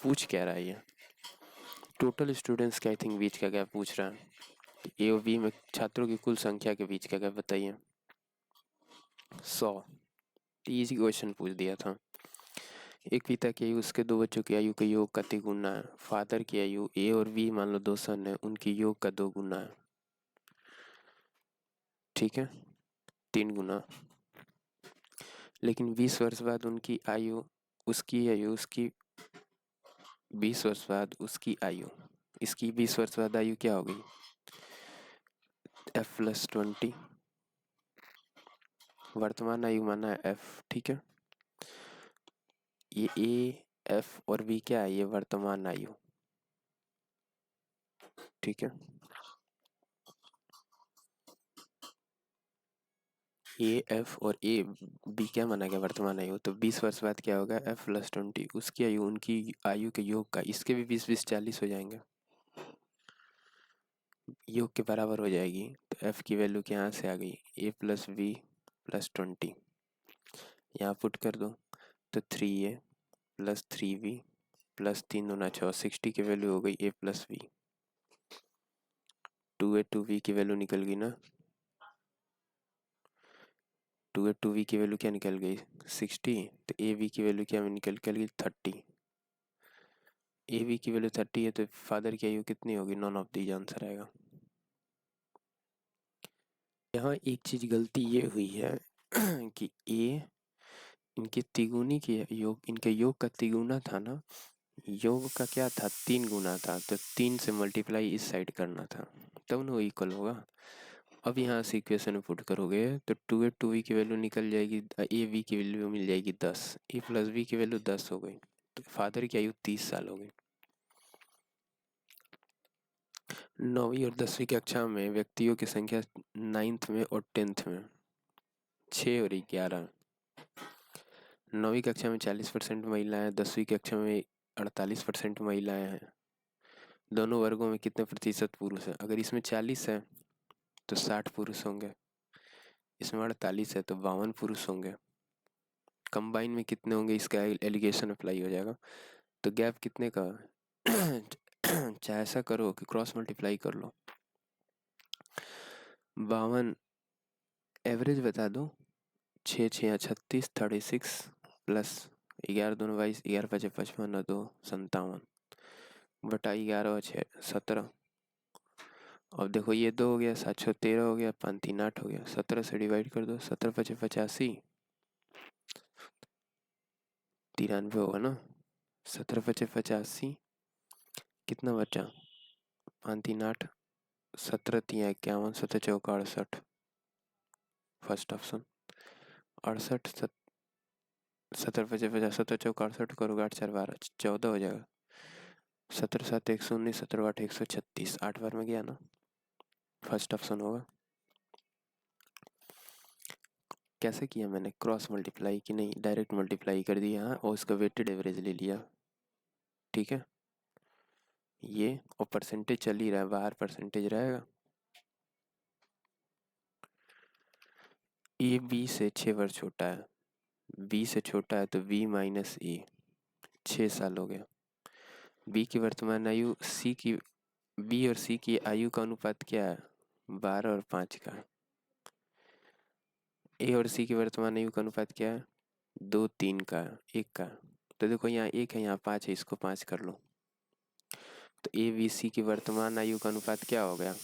पूछ क्या रहा है ये? टोटल स्टूडेंट्स के आई थिंक बीच का गैप पूछ रहा है। ए और बी में छात्रों की कुल संख्या के बीच का गैप बताइए। 100। इजी क्वेश्चन पूछ दिया था। एक पिता की आयु उसके दो बच्चों की आयु का योग का 3 गुना है। फादर की आयु ए और बी मान लो दो सन है, उनकी योग का 2 गुना है। ठीक है, 3 गुना। लेकिन 20 वर्ष बाद उसकी आयु 20 वर्ष बाद उसकी आयु, इसकी 20 वर्ष बाद आयु क्या हो गई? f+20। वर्तमान आयु माना है f। ठीक है, ये a f और b क्या है? ये वर्तमान आयु। ठीक है, ए एफ और ए बी क्या माना गया? वर्तमान आयु। तो 20 वर्ष बाद क्या होगा? f+20 उसकी आयु उनकी आयु के योग का, इसके भी 20 40 हो जाएंगे, योग के बराबर हो जाएगी। तो f की वैल्यू क्या यहाँ से आ गई? a+v+20। यहाँ पुट कर दो तो 3a+3v+3×9 60 की वैल्यू हो गई a+v। 2a 2v की वैल्यू निकल गई ना, 2a 2v की वैल्यू क्या निकल गई? 60। तो av की वैल्यू क्या निकल गई? 30। av की वैल्यू 30 है तो फादर की आयु कितनी होगी? नॉन ऑफ दीज आंसर आएगा। यहाँ एक चीज गलती ये हुई है कि a इनके तिगुनी के योग, इनके योग का तिगुना था ना, योग का क्या था? 3 गुना था, तो 3 से मल्टीप्लाई इस साइड करना था, तब ना वो इक्वल होगा। अब यहाँ से इक्वेशन में पुट करोगे तो 2a 2v की वैल्यू निकल जाएगी, ए वी की वैल्यू मिल जाएगी 10, a+v की वैल्यू 10 हो गई। तो फादर की आयु 30 साल हो गई। 9वीं और 10वीं कक्षा में व्यक्तियों की संख्या 9th में और 10th में 6 और 11। 9वीं कक्षा में 40% महिलाएं, 10वीं कक्षा में 48% महिलाएं हैं। दोनों वर्गों में कितने प्रतिशत पुरुष हैं? अगर इसमें 40 है तो 60 पुरुष होंगे, इसमें 48 है तो 52 पुरुष होंगे। कंबाइन में कितने होंगे? इसका एलिगेशन अप्लाई हो जाएगा। तो गैप कितने का? चाहे ऐसा करो कि क्रॉस मल्टीप्लाई कर लो। 52 एवरेज बता दो, 6 6 36 36 प्लस 11 2 22 11 5 55 2 57 बटा 11 6 17। अब देखो ये 2 हो गया, 7 6 13 हो गया, 5 3 8 हो गया, 17 से डिवाइड कर दो, 17 5 85 93 होगा ना। 17 5 85 कितना बचा? 5 3 8 17 3 51 17 चौका 68, फर्स्ट ऑप्शन 68। 17 5 50 17 चौका 68 करोगे 8 4 12 14 हो जाएगा। 17 7 119 17 8 136, 8 बार में गया ना, फर्स्ट ऑप्शन होगा। कैसे किया मैंने? क्रॉस मल्टीप्लाई की नहीं, डायरेक्ट मल्टीप्लाई कर दिया और उसका वेटेड एवरेज ले लिया। ठीक है, ये और परसेंटेज चल ही रहा है, बाहर परसेंटेज रहेगा। ए बी से 6 वर्ष छोटा है, बी से छोटा है तो बी माइनस ए, 6 साल हो गया। बी की वर्तमान आयु सी की, बी और सी की आयु का अनुपात क्या है? 12 और 5 का। ए और सी की वर्तमान आयु का अनुपात क्या है? 2 3 का, 1 का। तो देखो यहाँ 1 है, यहाँ 5 है, इसको 5 कर लो। तो ए बी सी की वर्तमान आयु का अनुपात क्या हो गया?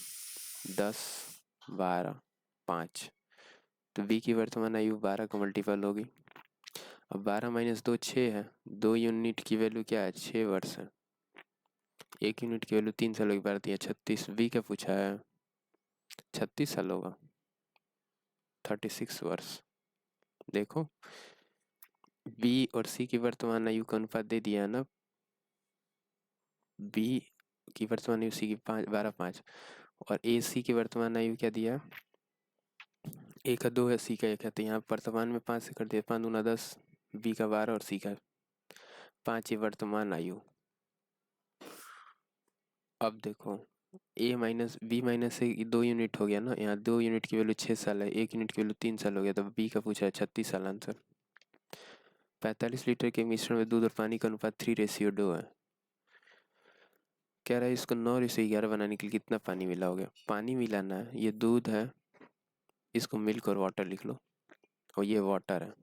10 12 5। तो बी की वर्तमान आयु 12 का मल्टीपल होगी। अब 12 माइनस 2 6 है, 2 यूनिट की वैल्यू क्या है? 6 वर्ष है। 1 यूनिट की वैल्यू 3 साल की, 12 3 36। बी क्या पूछा है? 36 साल होगा, 36 वर्ष। देखो बी और सी की वर्तमान आयु का अनुपात दे दिया है ना, बी की वर्तमान आयु सी की 12 5, और ए सी की वर्तमान आयु क्या दिया? ए का 2 है, सी का 1 है, तो यहाँ वर्तमान में 5 से कर दिया, 5 दूना 10, बी का 12 और सी का 5 ही वर्तमान आयु। अब देखो ए माइनस बी माइनस से 2 यूनिट हो गया ना, यहाँ 2 यूनिट की वैल्यू 6 साल है, 1 यूनिट की वैल्यू 3 साल हो गया, तो बी का पूछा है 36 साल आंसर। 45 लीटर के मिश्रण में दूध और पानी का अनुपात 3:2 है। कह रहा है इसको 9:11 बनाने के लिए कितना पानी मिला होगा? पानी मिलाना है, ये दूध है, इसको मिल्क और वाटर लिख लो, और ये वाटर है।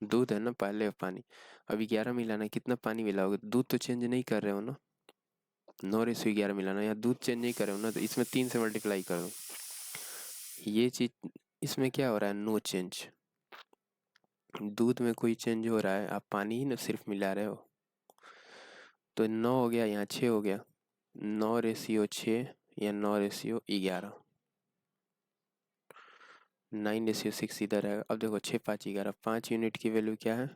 दूध है ना पहले पानी। अभी 11 मिलाना है, कितना पानी मिलाओगे? दूध तो चेंज नहीं कर रहे हो ना, 9:11 मिलाना, या दूध चेंज नहीं कर रहे हो ना, तो इसमें 3 से मल्टीप्लाई कर दो। ये चीज इसमें क्या हो रहा है? No change. दूध में कोई चेंज हो रहा है? आप पानी ही ना सिर्फ मिला रहे हो। तो 9 हो गया, यहाँ 6 हो गया, 9:6 या 9:11, 9:6 इधर है। अब देखो 6 5 11, 5 यूनिट की वैल्यू क्या है?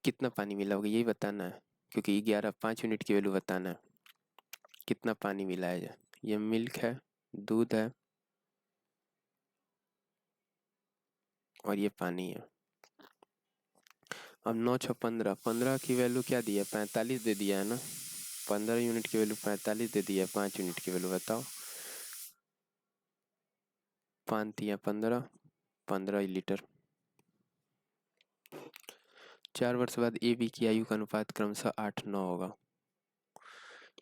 कितना पानी मिला होगा यही बताना है, क्योंकि 11 5 यूनिट की वैल्यू बताना है, कितना पानी मिलाया जाए। ये मिल्क है, दूध है, और ये पानी है। अब 9 6 15, 15 की वैल्यू क्या दी है? 45 दे दिया है ना। 15 यूनिट की वैल्यू 45 दे दिया है, 5 यूनिट की वैल्यू बताओ। 5 या 15, 15 लीटर। 4 वर्ष बाद ए बी की आयु का अनुपात क्रमशः 8 9 होगा।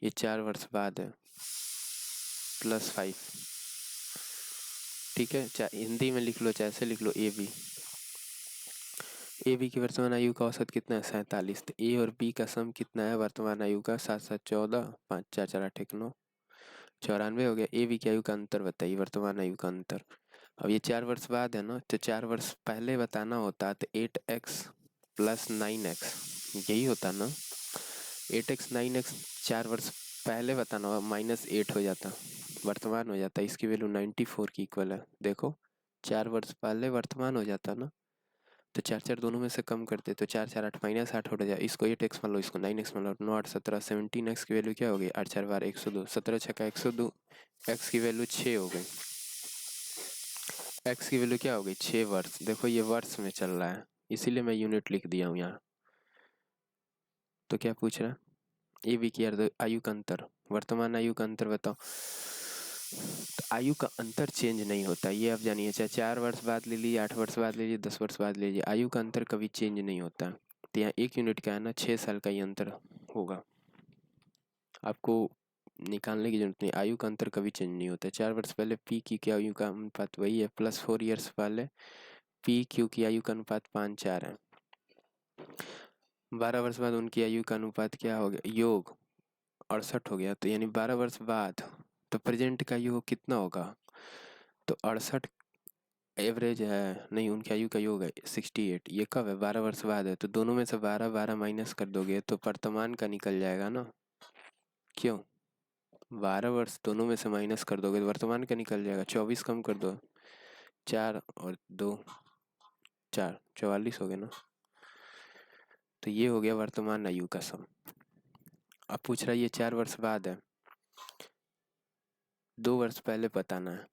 ये 4 वर्ष बाद है, +5। ठीक है, चाहे हिंदी में लिख लो चाहे ऐसे लिख लो, ए बी की वर्तमान आयु का औसत कितना है? 47। तो ए और बी का सम कितना है वर्तमान आयु का? 7 7 14, 5 4 4 8 1 9, 94 हो गया। ए बी की आयु का अंतर बताइए, वर्तमान आयु का अंतर। अब ये 4 वर्ष बाद है ना, तो 4 वर्ष पहले बताना होता तो 8x + 9x यही होता ना। 8x 9x 4 वर्ष पहले बताना होगा, -8 हो जाता, वर्तमान हो जाता, इसकी वैल्यू 94 की इक्वल है। देखो 4 वर्ष पहले वर्तमान हो जाता ना, तो 4 4 दोनों में से कम करते तो 4 4 8 -8 हो जाए। इसको 8x मान लो, इसको 9x मान लो, 9 8 17, 17x की वैल्यू क्या हो गई? 8 4 12 102, 17 6 102, x की वैल्यू 6 हो गई। x की वैल्यू क्या हो गई? 6 वर्ष। देखो ये वर्ष में चल रहा है, इसीलिए मैं यूनिट लिख दिया हूँ यहाँ। तो क्या पूछ रहा है? ए बी की आयु का अंतर, वर्तमान आयु का अंतर बताओ। तो आयु का अंतर चेंज नहीं होता, ये आप जानिए, चाहे 4 वर्ष बाद ले लीजिए, 8 वर्ष बाद ले लीजिए, 10 वर्ष बाद ले लीजिए, आयु का अंतर कभी चेंज नहीं होता। तो यहाँ 1 यूनिट का है ना, 6 साल का ये अंतर होगा। आपको निकालने की जरूरत नहीं, आयु का अंतर कभी चेंज नहीं होता। 4 वर्ष पहले पी की क्या आयु का अनुपात वही है, +4 ईयर्स पहले पी क्यू की आयु का अनुपात 5 4 है। 12 वर्ष बाद उनकी आयु का अनुपात क्या हो गया? योग 68 हो गया। तो यानी 12 वर्ष बाद तो प्रेजेंट का योग कितना होगा? तो 68 एवरेज है, नहीं उनकी आयु का योग है 68। ये कब है? 12 वर्ष बाद है। तो दोनों में से 12 12 माइनस कर दोगे तो वर्तमान का निकल जाएगा ना। क्यों? 12 वर्ष दोनों में से माइनस कर दोगे तो वर्तमान का निकल जाएगा। 24 कम कर दो, 4 और 2 4, 44 हो गया ना। तो ये हो गया वर्तमान आयु का सम। अब पूछ रहा है ये 4 वर्ष बाद है, 2 वर्ष पहले बताना है।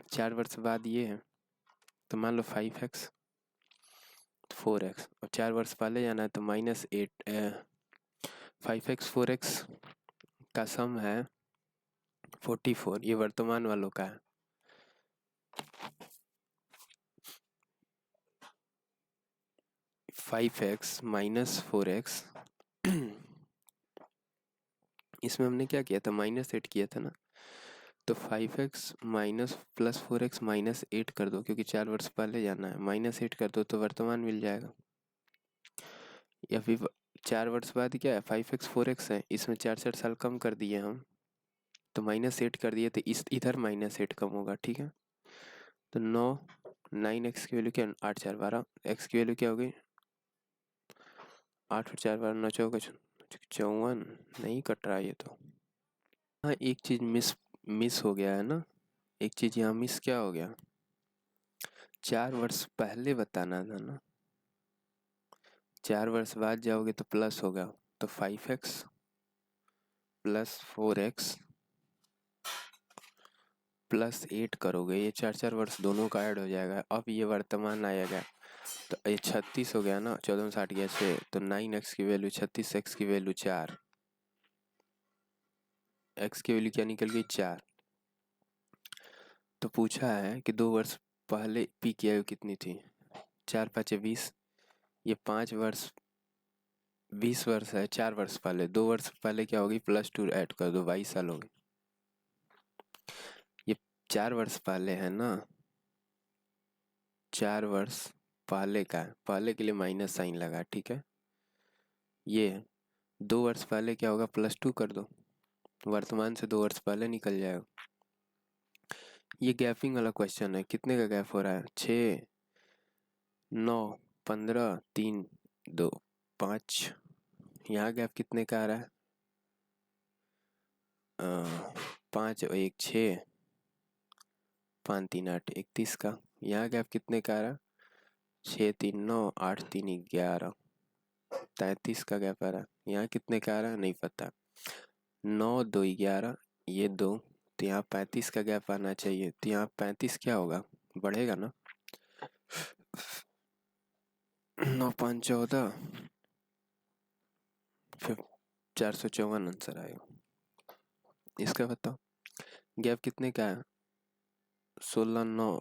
4 वर्ष बाद ये है, तो मान लो 5x 4x, और 4 वर्ष पहले जाना है तो -8 5x 4x का सम है 44। ये वर्तमान वालों का है। -5x 4x इसमें हमने क्या किया था? -8 किया था ना। तो 5x +4x -8 कर दो, क्योंकि 4 वर्ष पहले जाना है, -8 कर दो तो वर्तमान मिल जाएगा। या फिर 4 वर्ष बाद क्या है? 5x 4x है, इसमें 4 4 साल कम कर दिए हम, तो -8 कर दिए, तो इस इधर -8 कम होगा। ठीक है, तो 9 की वैल्यू क्या? 8 4 12, x की वैल्यू क्या हो गई? 8 और 4 12 9 4 54, नहीं कट रहा ये तो। हाँ एक चीज मिस मिस हो गया है ना, एक चीज यहाँ मिस क्या हो गया? 4 वर्ष पहले बताना था ना, 4 वर्ष बाद जाओगे तो प्लस होगा, तो 5x + 4x +8 करोगे, ये 4 4 वर्ष दोनों का ऐड हो जाएगा। अब ये वर्तमान आएगा, तो ये 36 हो गया ना, 14 60 गया 6, तो 9x की वैल्यू 36, x की वैल्यू 4, x की वैल्यू क्या निकल गई? 4। तो पूछा है कि 2 वर्ष पहले पी की आयु कितनी थी? 4 5 20, ये 5 वर्ष 20 वर्ष है। 4 वर्ष पहले, 2 वर्ष पहले क्या होगी? +2 ऐड कर दो, 22 साल हो गए। ये 4 वर्ष पहले है ना, 4 वर्ष पहले का है, पहले के लिए माइनस साइन लगा, ठीक है। ये 2 वर्ष पहले क्या होगा, +2 कर दो, वर्तमान से 2 वर्ष पहले निकल जाएगा। ये गैपिंग वाला क्वेश्चन है, कितने का गैप हो रहा है, 6, 9, 15, 3, 2, 5। यहाँ गैप कितने का आ रहा है, 5 और 1 6, 5 3 8 31 का। यहाँ गैप कितने का आ रहा है, 6 3 9, 8 3 11, 33 का गैप आ रहा है। यहाँ कितने का आ रहा है नहीं पता, 9 2 11, ये 2, तो यहाँ 35 का गैप आना चाहिए। तो यहाँ 35 क्या होगा, बढ़ेगा ना, 9 5 14, फिर 454 आंसर आएगा इसका। बताओ गैप कितने का है, 16 9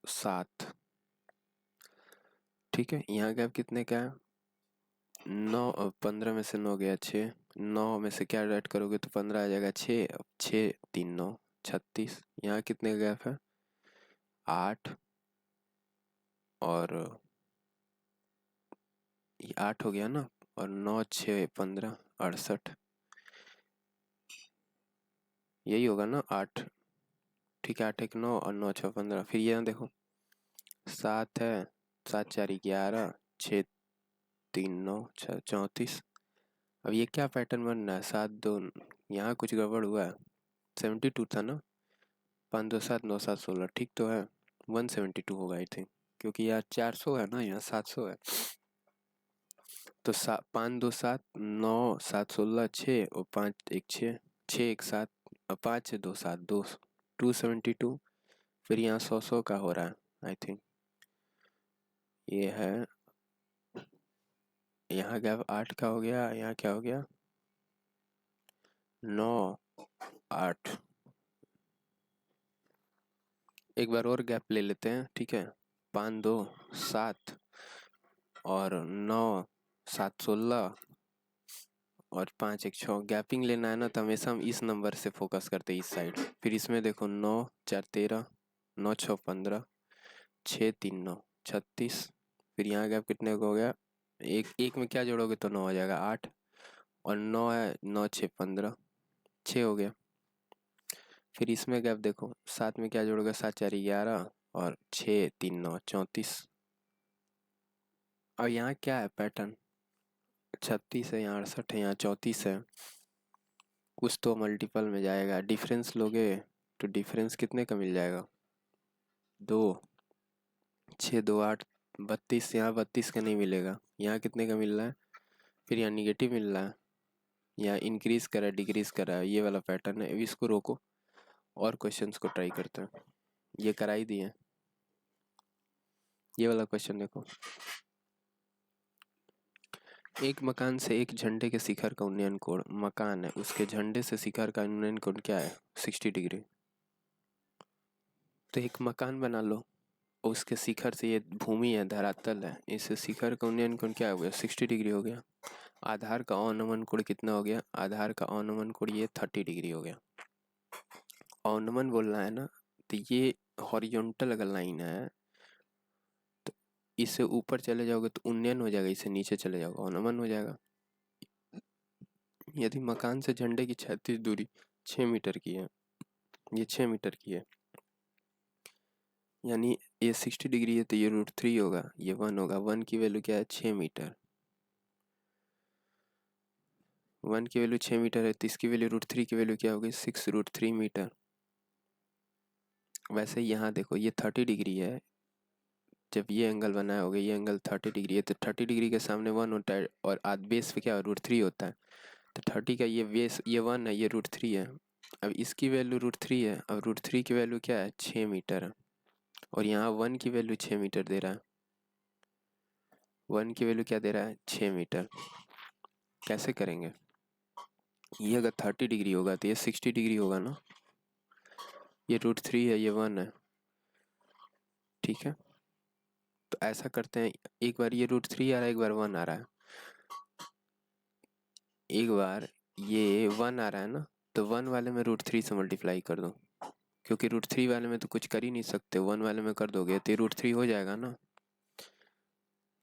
7, ठीक है। यहाँ गैप कितने का है, 9 15 में से 9 गया 6, 9 में से क्या ऐड करोगे तो 15 आ जाएगा, 6 6 3 9 36। यहाँ कितने का गैप है, 8, और ये 8 हो गया ना, और 9 6 15 68, यही होगा ना 8, ठीक है। 8 1 9 और 9 6 15। फिर यहाँ देखो 7 है, 7 4 11, 6 3 9 6 34। अब ये क्या पैटर्न बन रहा है, 7 2, यहाँ कुछ गड़बड़ हुआ है, 72 था ना, 5 2 7 9 7 16, ठीक तो है, 172 होगा आई थिंक, क्योंकि यहाँ 400 है ना, यहाँ 700 है। तो 5 2 7 9 7 16 6 और 5 1 6, 6 1 7 और 5 2 7 2, 272। फिर यहाँ 100 का हो रहा है आई थिंक, ये है, यहाँ गैप 8 का हो गया, यहाँ क्या हो गया 9 8। एक बार और गैप ले लेते हैं, ठीक है। 5 2 7 और 9 7 16 और 5 1 6। गैपिंग लेना है ना, तो हमेशा हम इस नंबर से फोकस करते हैं, इस साइड। फिर इसमें देखो 9 4 13, 9 6 15, 6 3 9 36। फिर यहाँ गैप कितने का हो गया, एक में क्या जोड़ोगे तो 9 हो जाएगा 8, और 9 है 9 6 15, 6 हो गया। फिर इसमें गैप देखो, 7 में क्या जोड़ोगे, 7 4 11 और 6 3 9 34। और यहाँ क्या है पैटर्न, 36 है, यहाँ 68 है, यहाँ 34 है, कुछ तो मल्टीपल में जाएगा। डिफरेंस लोगे तो डिफरेंस कितने का मिल जाएगा, 2 6 2 8 32। यहाँ 32 का नहीं मिलेगा, यहाँ कितने का मिल रहा है, फिर यहाँ निगेटिव मिल रहा है, यहाँ इंक्रीज कर रहा है डिक्रीज कर रहा है, ये वाला पैटर्न है। अभी इसको रोको और क्वेश्चंस को ट्राई करते हैं, ये करा ही दिए। ये वाला क्वेश्चन देखो, एक मकान से एक झंडे के शिखर का उन्नयन कोण, मकान है उसके झंडे से शिखर का उन्नयन कोण क्या है, 60 डिग्री। तो एक मकान बना लो, उसके शिखर से, ये भूमि है धरातल है, इस शिखर का उन्नयन कोण क्या हो गया, 60 डिग्री हो गया। आधार का अवनमन कोण कितना हो गया, आधार का अवनमन कोण ये 30 डिग्री हो गया। अवनमन बोलना है ना, तो ये हॉरिजॉन्टल अगर लाइन है तो इससे ऊपर चले जाओगे तो उन्नयन हो जाएगा, इससे नीचे चले जाओगे अवनमन हो जाएगा। यदि मकान से झंडे की क्षैतिज दूरी 6 मीटर की है, ये 6 मीटर की है, यानी ये 60 डिग्री है, तो ये √3 होगा, ये 1 होगा। 1 की वैल्यू क्या है, 6 मीटर। 1 की वैल्यू 6 मीटर है, तो इसकी वैल्यू √3 की वैल्यू क्या होगी, 6√3 मीटर। वैसे यहाँ देखो ये 30 डिग्री है, जब ये एंगल बनाया होगा, ये एंगल 30 डिग्री है, तो 30 डिग्री के सामने 1 होता है, और आध बेस पे क्या √3 होता है, तो 30 का ये बेस, ये 1 है, ये √3 है। अब इसकी वैल्यू √3 है, अब √3 की वैल्यू क्या है, 6 मीटर है, और यहाँ 1 की वैल्यू 6 मीटर दे रहा है। 1 की वैल्यू क्या दे रहा है, 6 मीटर। कैसे करेंगे, ये अगर 30 डिग्री होगा तो ये 60 डिग्री होगा ना, ये √3 है, ये 1 है, ठीक है। तो ऐसा करते हैं, एक बार ये √3 आ रहा है, एक बार 1 आ रहा है, एक बार ये 1 आ रहा है ना, तो 1 वाले में √3 से मल्टीप्लाई कर दो, क्योंकि √3 वाले में तो कुछ कर ही नहीं सकते, 1 वाले में कर दोगे तो ये √3 हो जाएगा ना।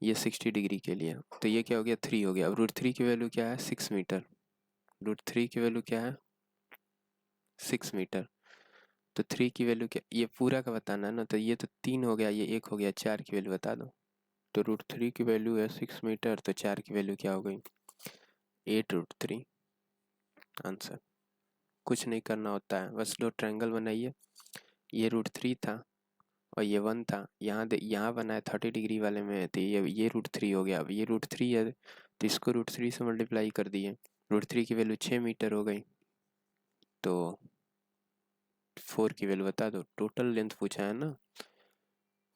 ये 60 डिग्री के लिए, तो ये क्या हो गया 3 हो गया। अब √3 की वैल्यू क्या है 6 मीटर, √3 की वैल्यू क्या है 6 मीटर। तो 3 की वैल्यू क्या, ये पूरा का बताना है ना, तो ये तो 3 हो गया, ये 1 हो गया, 4 की वैल्यू बता दो। तो √3 की वैल्यू है 6 मीटर, तो 4 की वैल्यू क्या हो गई 8√3। आंसर। कुछ नहीं करना होता है, बस लो ट्रायंगल बनाइए। ये √3 था और ये 1 था, यहाँ बना है 30 डिग्री वाले में, तो ये √3 हो गया। अब ये √3 है तो इसको √3 से मल्टीप्लाई कर दिए, √3 की वैल्यू 6 मीटर हो गई, तो 4 की वैल्यू बता दो। टोटल लेंथ पूछा है ना,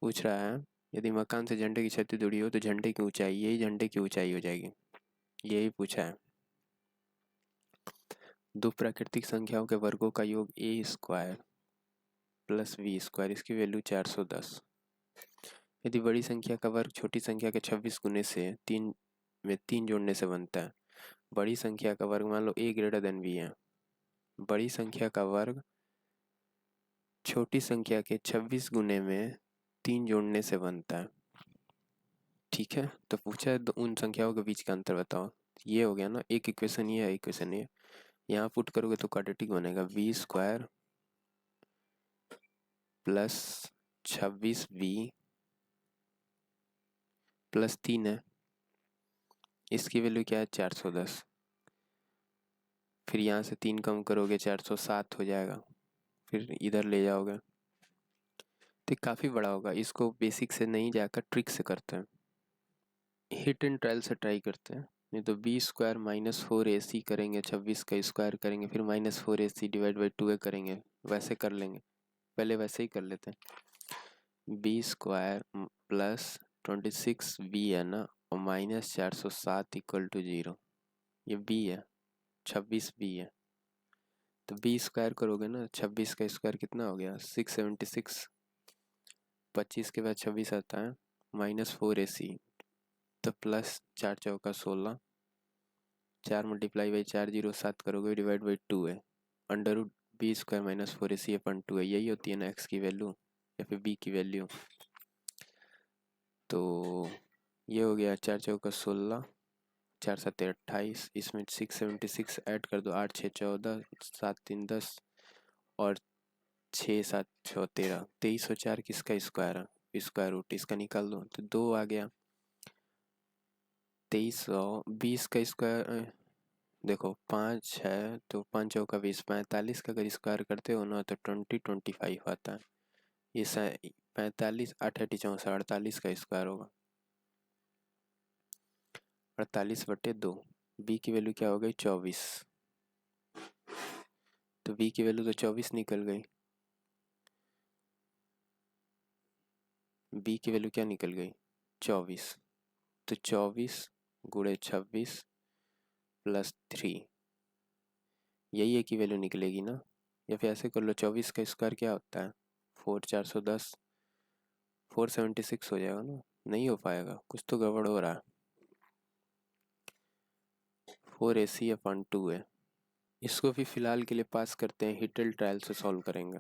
पूछ रहा है यदि मकान से झंडे की छत जुड़ी हो तो झंडे की ऊंचाई, यही झंडे की ऊंचाई हो जाएगी, यही पूछा है। दो प्राकृतिक संख्याओं के वर्गों का योग a² + b², इसकी वैल्यू 410। यदि बड़ी संख्या का वर्ग छोटी संख्या के 26 गुने से 3 में 3 जोड़ने से बनता है। बड़ी संख्या का वर्ग मान लो a b है, बड़ी संख्या का वर्ग छोटी संख्या के 26 गुने में 3 जोड़ने से बनता है। ठीक है, तो पूछा है उन संख्याओं के बीच का अंतर बताओ। ये हो गया ना, एक इक्वेशन ये है, इक्वेशन ये, यहाँ पुट करोगे तो क्वाड्रेटिक बनेगा b² + 26b + 3 है, इसकी वैल्यू क्या है 410। फिर यहाँ से 3 कम करोगे 407 हो जाएगा, फिर इधर ले जाओगे तो काफ़ी बड़ा होगा। इसको बेसिक से नहीं जाकर ट्रिक से करते हैं, हिट एंड ट्रायल से ट्राई करते हैं। नहीं तो b² - 4ac करेंगे, 26 का स्क्वायर करेंगे, फिर -4ac / 2a करेंगे, वैसे कर लेंगे। पहले वैसे ही कर लेते हैं। b² + 26b है ना, और -407 = 0। ये b है, 26b है, तो b² करोगे ना, 26 का स्क्वायर कितना हो गया 676, 25 के बाद 26 आता है, -4ac, तो +4 चौका 16, 4 × 4 0 7 करोगे / 2 है, √b² - 4ac/2 है, यही होती है ना x की वैल्यू या फिर b की वैल्यू। तो ये हो गया 4 चौका 16, 4 7 28, इसमें 676 ऐड कर दो, 8 6 14, 7 3 10 और 6 7 6 13, 2304 किसका स्क्वायर है, स्क्वायर रूट इसका निकाल दो, तो 2 आ गया। 2320 का स्क्वायर, देखो 5 है तो 5 चौका 20, 45 का अगर स्क्वायर करते हो ना तो 25 आता है। ये 45 8 8 64 48 का स्क्वायर होगा, 48/2। बी की वैल्यू क्या हो गई 24, तो बी की वैल्यू तो 24 निकल गई। बी की वैल्यू क्या निकल गई 24, तो 24 × 26 + 3, यही है की वैल्यू निकलेगी ना। या फिर ऐसे कर लो, 24 का स्क्वायर क्या होता है 4 410, 476 हो जाएगा ना, नहीं हो पाएगा, कुछ तो गड़बड़ हो रहा है। 4ac/2 है। इसको भी फिलहाल के लिए पास करते हैं, हिटल ट्रायल से सॉल्व करेंगे।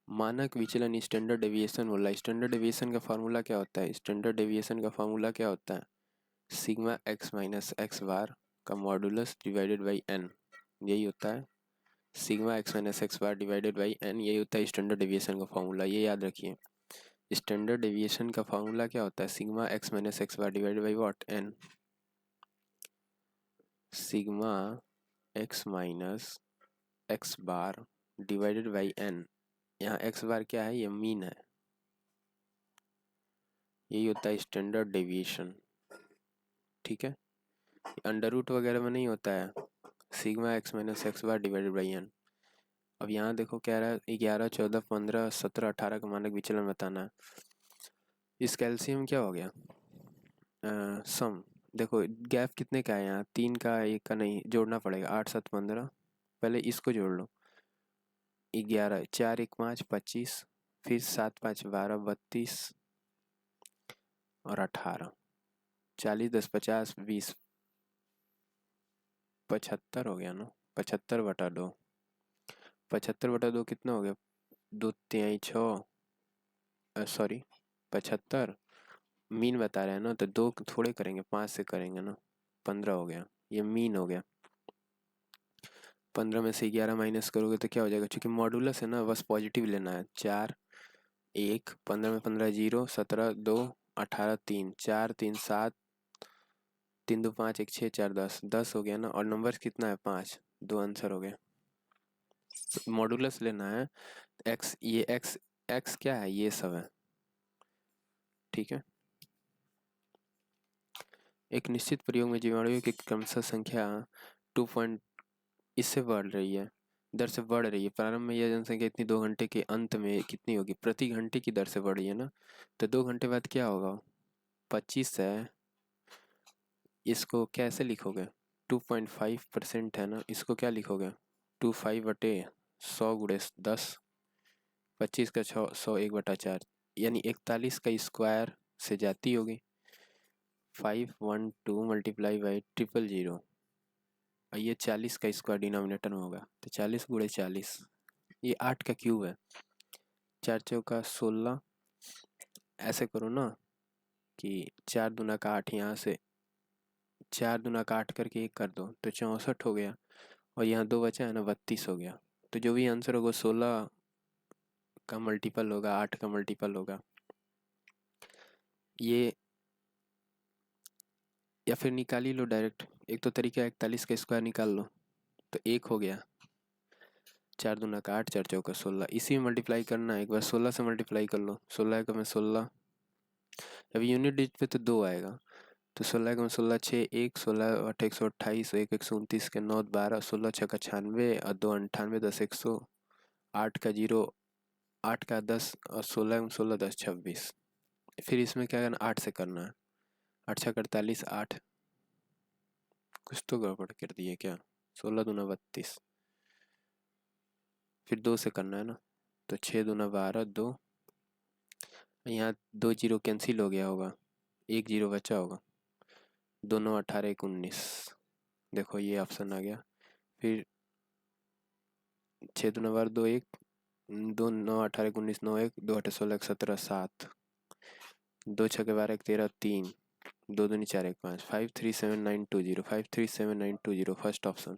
मानक विचलन स्टैंडर्ड डेविएशन बोला, स्टैंडर्ड डेविएशन का फार्मूला क्या होता है, स्टैंडर्ड डेविएशन का फार्मूला क्या होता है सिग्मा x - x बार का मॉडुलस डिवाइडेड बाई n, यही होता है sigma x - x bar divided by n, यही होता है स्टैंडर्ड डेविएशन का फार्मूला, ये याद रखिए। स्टैंडर्ड डेविएशन का फार्मूला क्या होता है sigma x - x bar divided by what n, sigma x - x bar divided by n। यहाँ x बार क्या है, ये मीन है, यही होता है स्टैंडर्ड डेविएशन। ठीक है, अंडर रूट वगैरह में नहीं होता है, sigma x - x bar divided by n। अब यहाँ देखो कह रहा है 11 14 15 17 18 का मानक विचलन बताना है। इस कैल्शियम क्या हो गया सम, देखो गैप कितने का है यहाँ 3 का, 1 का नहीं, जोड़ना पड़ेगा, 8 7 15, पहले इसको जोड़ लो, 11 4 1 5 25, फिर 7 5 12 32 और 18, 40 10 50 20 75 हो गया ना, 75/2, 75/2 कितना हो गया 2 3 6, सॉरी 75 मीन बता रहे हैं ना, तो 2 थोड़े करेंगे, 5 से करेंगे ना। 15 हो गया, ये मीन हो गया। 15 में से 11 माइनस करोगे तो क्या हो जाएगा, क्योंकि मॉडुलस है ना, बस पॉजिटिव लेना है। 4 1, 15 में 15 0, 17 2, 18 3, 4 3 7, 3 2 5, 1 6, 4 10, 10 हो गया ना। और नंबर कितना है, 5, 2 आंसर हो गया। मॉडुलस लेना है। एक्स, ये एक्स, एक्स क्या है, ये सब है, ठीक है। एक निश्चित प्रयोग में जीवाणुओं की क्रमशः संख्या 2 पॉइंट इससे बढ़ रही है, दर से बढ़ रही है। प्रारंभ में यह जनसंख्या इतनी 2 घंटे के अंत में कितनी होगी, प्रति घंटे की दर से बढ़ रही है ना। तो 2 घंटे बाद क्या होगा, 25 है। इसको कैसे लिखोगे, 2.5% है ना, इसको क्या लिखोगे, 25/100 गुणे 10, 25 का 6, 100 1/4, यानी 41 का स्क्वायर से जाती होगी। 512 मल्टीप्लाई बाई 000, और ये 40 का स्क्वायर डिनोमिनेटर में होगा, तो 40 गुणे 40, ये 8 का क्यूब है। 4 चौका 16, ऐसे करो ना कि 4 दूना का 8, यहाँ से 4 दूना का 8 करके 1 कर दो तो 64 हो गया, और यहाँ 2 बचा है ना, 32 हो गया। तो जो भी आंसर होगा 16 का मल्टीपल होगा, 8 का मल्टीपल होगा ये। या फिर निकाल ही लो डायरेक्ट, एक तो तरीका 41 का स्क्वायर निकाल लो, तो 1 हो गया। 4 दूना का 8, 4 चौका 16, इसी में मल्टीप्लाई करना है। एक बार 16 से मल्टीप्लाई कर लो, 16 का में 16, अब यूनिट डिजिट पे तो 2 आएगा, तो 16 का में 16 6 1, 16 8 128, 1 129 के 9 12, 16 6 का 96, और 2 98, 10 100, 8 का 0, 8 का 10, और 16 16 10 26। फिर इसमें क्या करना, 8 से करना है। 8 6 48, 8, कुछ तो गड़बड़ कर दिए क्या, 16 दूना 32, फिर 2 से करना है ना, तो 6 दूना 12, 2, यहाँ 2 जीरो कैंसिल हो गया होगा, 1 जीरो बचा होगा, 2 9 18 1 19, देखो ये ऑप्शन आ गया। फिर 6 दूना 12, 2 1, 2 9 18 19 9 1, 2 8 16 17 7, 2 6 के 12 13 3, 2 दूनी 4 1 5, 537920, 537920 फर्स्ट ऑप्शन।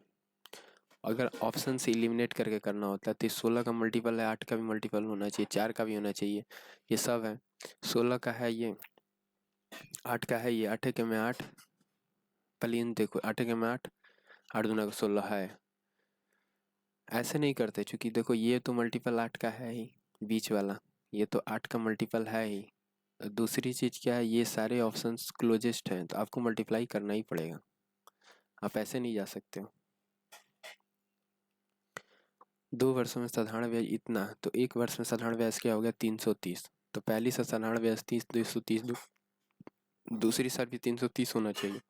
अगर ऑप्शन से एलिमिनेट करके करना होता है तो 16 का मल्टीपल है, 8 का भी मल्टीपल होना चाहिए, 4 का भी होना चाहिए, ये सब है। 16 का है ये, 8 का है ये, 8 के में 8, पहले इन देखो, 8 के में 8, 8 दूना का 16 है। ऐसे नहीं करते, क्योंकि देखो ये तो मल्टीपल 8 का है ही, बीच वाला ये तो 8 का मल्टीपल है ही। दूसरी चीज़ क्या है, ये सारे ऑप्शंस क्लोजेस्ट हैं, तो आपको मल्टीप्लाई करना ही पड़ेगा, आप ऐसे नहीं जा सकते हो। 2 वर्षों में साधारण ब्याज इतना, तो 1 वर्ष में साधारण ब्याज क्या हो गया, 330। तो पहली साल साधारण ब्याज 30, 230, दूसरी साल भी 330 होना चाहिए,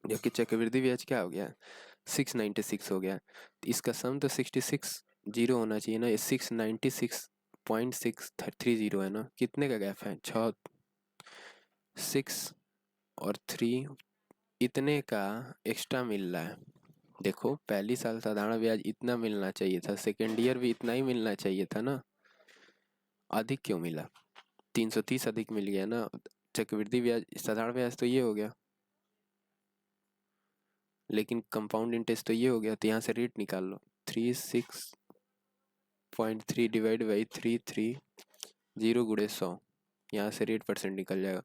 जबकि चक्रवृद्धि ब्याज क्या हो गया, 696 हो गया। तो इसका सम तो 66 जीरो होना चाहिए ना, ये 696.630 है ना। कितने का गैप है, 6, 6 और 3, इतने का एक्स्ट्रा मिल रहा है। देखो पहली साल साधारण ब्याज इतना मिलना चाहिए था, सेकेंड ईयर भी इतना ही मिलना चाहिए था ना, अधिक क्यों मिला, 330 अधिक मिल गया ना। चक्रवृद्धि ब्याज, साधारण ब्याज तो ये हो गया, लेकिन कंपाउंड इंटरेस्ट तो ये हो गया, तो यहाँ से रेट निकाल लो, 36.3 डिवाइड बाई 330 गुणे 100, यहाँ से रेट परसेंट निकल जाएगा।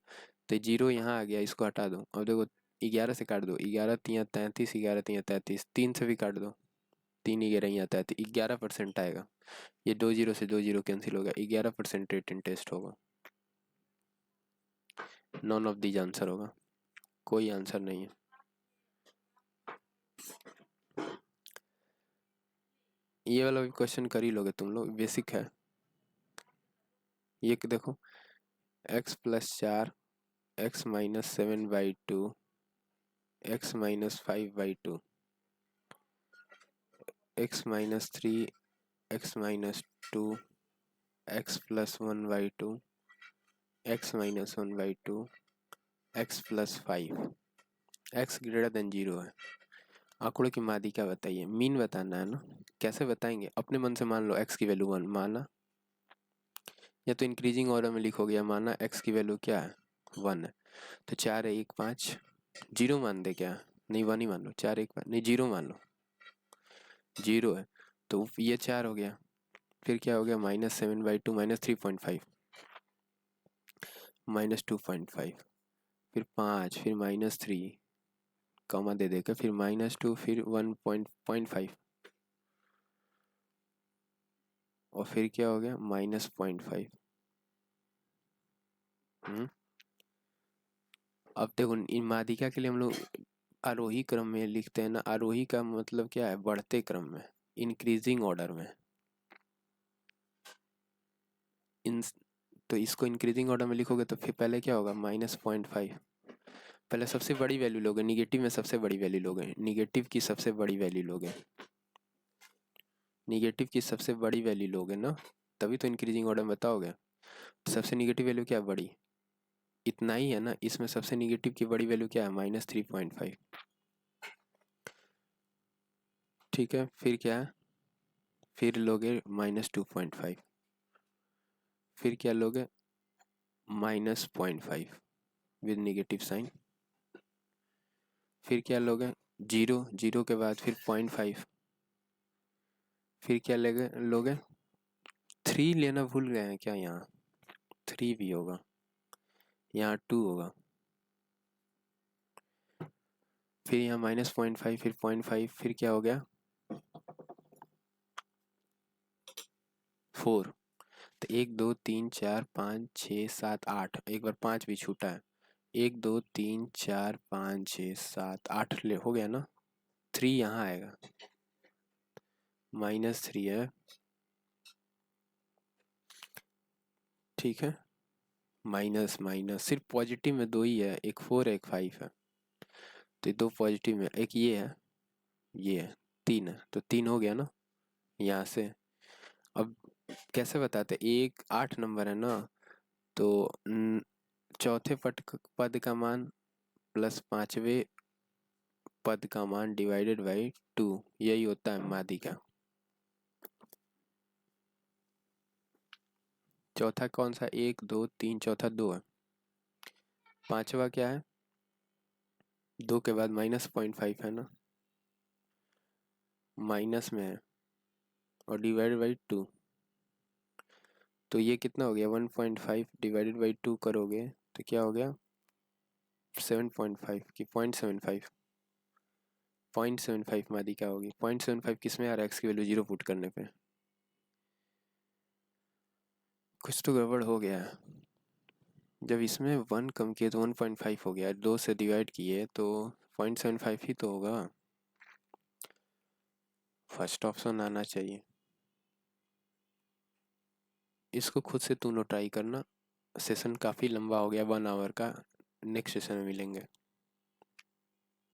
तो जीरो यहाँ आ गया, इसको हटा दो। अब देखो 11 से काट दो, 11 तियाँ 33, 11 तियाँ 33, 3 से भी काट दो, 3 11 यहाँ 33, 11% आएगा। ये 2 जीरो से 2 जीरो कैंसिल होगा, 11% रेट इंटरेस्ट होगा। नॉन ऑफ दीज आंसर होगा, कोई आंसर नहीं है। ये वाला भी क्वेश्चन कर ही लोगे तुम लोग, बेसिक है ये। देखो x plus 4, x minus 7/2, x minus 5/2, x minus 3, x minus 2, x plus 1/2, x minus 1/2, x plus 5, x greater than 0 है। आंकड़ों की माध्यिका बताइए, मीन बताना है ना। कैसे बताएंगे, अपने मन से मान लो x की वैल्यू 1 माना, या तो इंक्रीजिंग ऑर्डर में लिखोगे, या माना x की वैल्यू क्या है 1 है, तो 4 है 1 5, 0 मान दे क्या? नहीं 1 ही मान लो, 4 1 5 नहीं 0 मान लो, 0 है तो ये 4 हो गया। फिर क्या हो गया? -7/2 -3.5 -2.5, फिर 5, फिर -3 कॉमा दे देकर, फिर -2, फिर 1.5 और फिर क्या हो गया? -0.5। अब देखो इन माध्यिका के लिए हम लोग आरोही क्रम में लिखते हैं ना। आरोही का मतलब क्या है? बढ़ते क्रम में, इंक्रीजिंग ऑर्डर में। इन तो इसको इंक्रीजिंग ऑर्डर में लिखोगे तो फिर पहले क्या होगा? -0.5। पहले सबसे बड़ी वैल्यू लोगे, निगेटिव में सबसे बड़ी वैल्यू लोगे, निगेटिव की सबसे बड़ी वैल्यू लोगे, निगेटिव की सबसे बड़ी वैल्यू लोगे ना, तभी तो इंक्रीजिंग ऑर्डर में बताओगे। तो सबसे निगेटिव वैल्यू क्या है? बड़ी, इतना ही है ना। इसमें सबसे निगेटिव की बड़ी वैल्यू क्या है? -3.5। ठीक है, फिर क्या है? फिर लोगे -2.5, फिर क्या लोगे? -0.5 विद नेगेटिव साइन, फिर क्या लोगे? 0, 0 के बाद फिर 0.5, फिर क्या लोगे? 3 लेना भूल गए हैं क्या? यहाँ 3 भी होगा, यहाँ 2 होगा, फिर यहाँ -0.5, फिर 0.5, फिर क्या हो गया? 4। तो 1 2 3 4 5 6 7 8, एक बार 5 भी छूटा है। 1 2 3 4 5 6 7 8 ले हो गया ना। 3 यहाँ आएगा, -3 है, ठीक है। माइनस माइनस सिर्फ पॉजिटिव में 2 ही है, एक 4 है एक 5 है, तो ये 2 पॉजिटिव में, एक ये है, ये है, 3 है, तो 3 हो गया ना यहाँ से। अब कैसे बताते? एक 8 नंबर है ना, तो चौथे पद का मान प्लस पांचवें पद का मान डिवाइडेड बाई 2, यही होता है माध्यिका। चौथा कौन सा? 1 2 3, चौथा 2 है। पांचवा क्या है? 2 के बाद -0.5 है ना, माइनस में है, और डिवाइडेड बाई 2, तो ये कितना हो गया? 1.5 डिवाइडेड बाई 2 करोगे तो क्या हो गया? 7.5 की 0.75, 0.75 माध्यिका होगी। 0.75 किस में आ रहा है? एक्स की वैल्यू 0 पुट करने पे। कुछ तो गड़बड़ हो गया है। जब इसमें 1 कम किए तो 1.5 हो गया, 2 से डिवाइड किए तो 0.75 ही तो होगा। फर्स्ट ऑप्शन आना चाहिए। इसको खुद से तुम लोग ट्राई करना। सेशन काफ़ी लंबा हो गया, 1 आवर का। नेक्स्ट सेशन में मिलेंगे।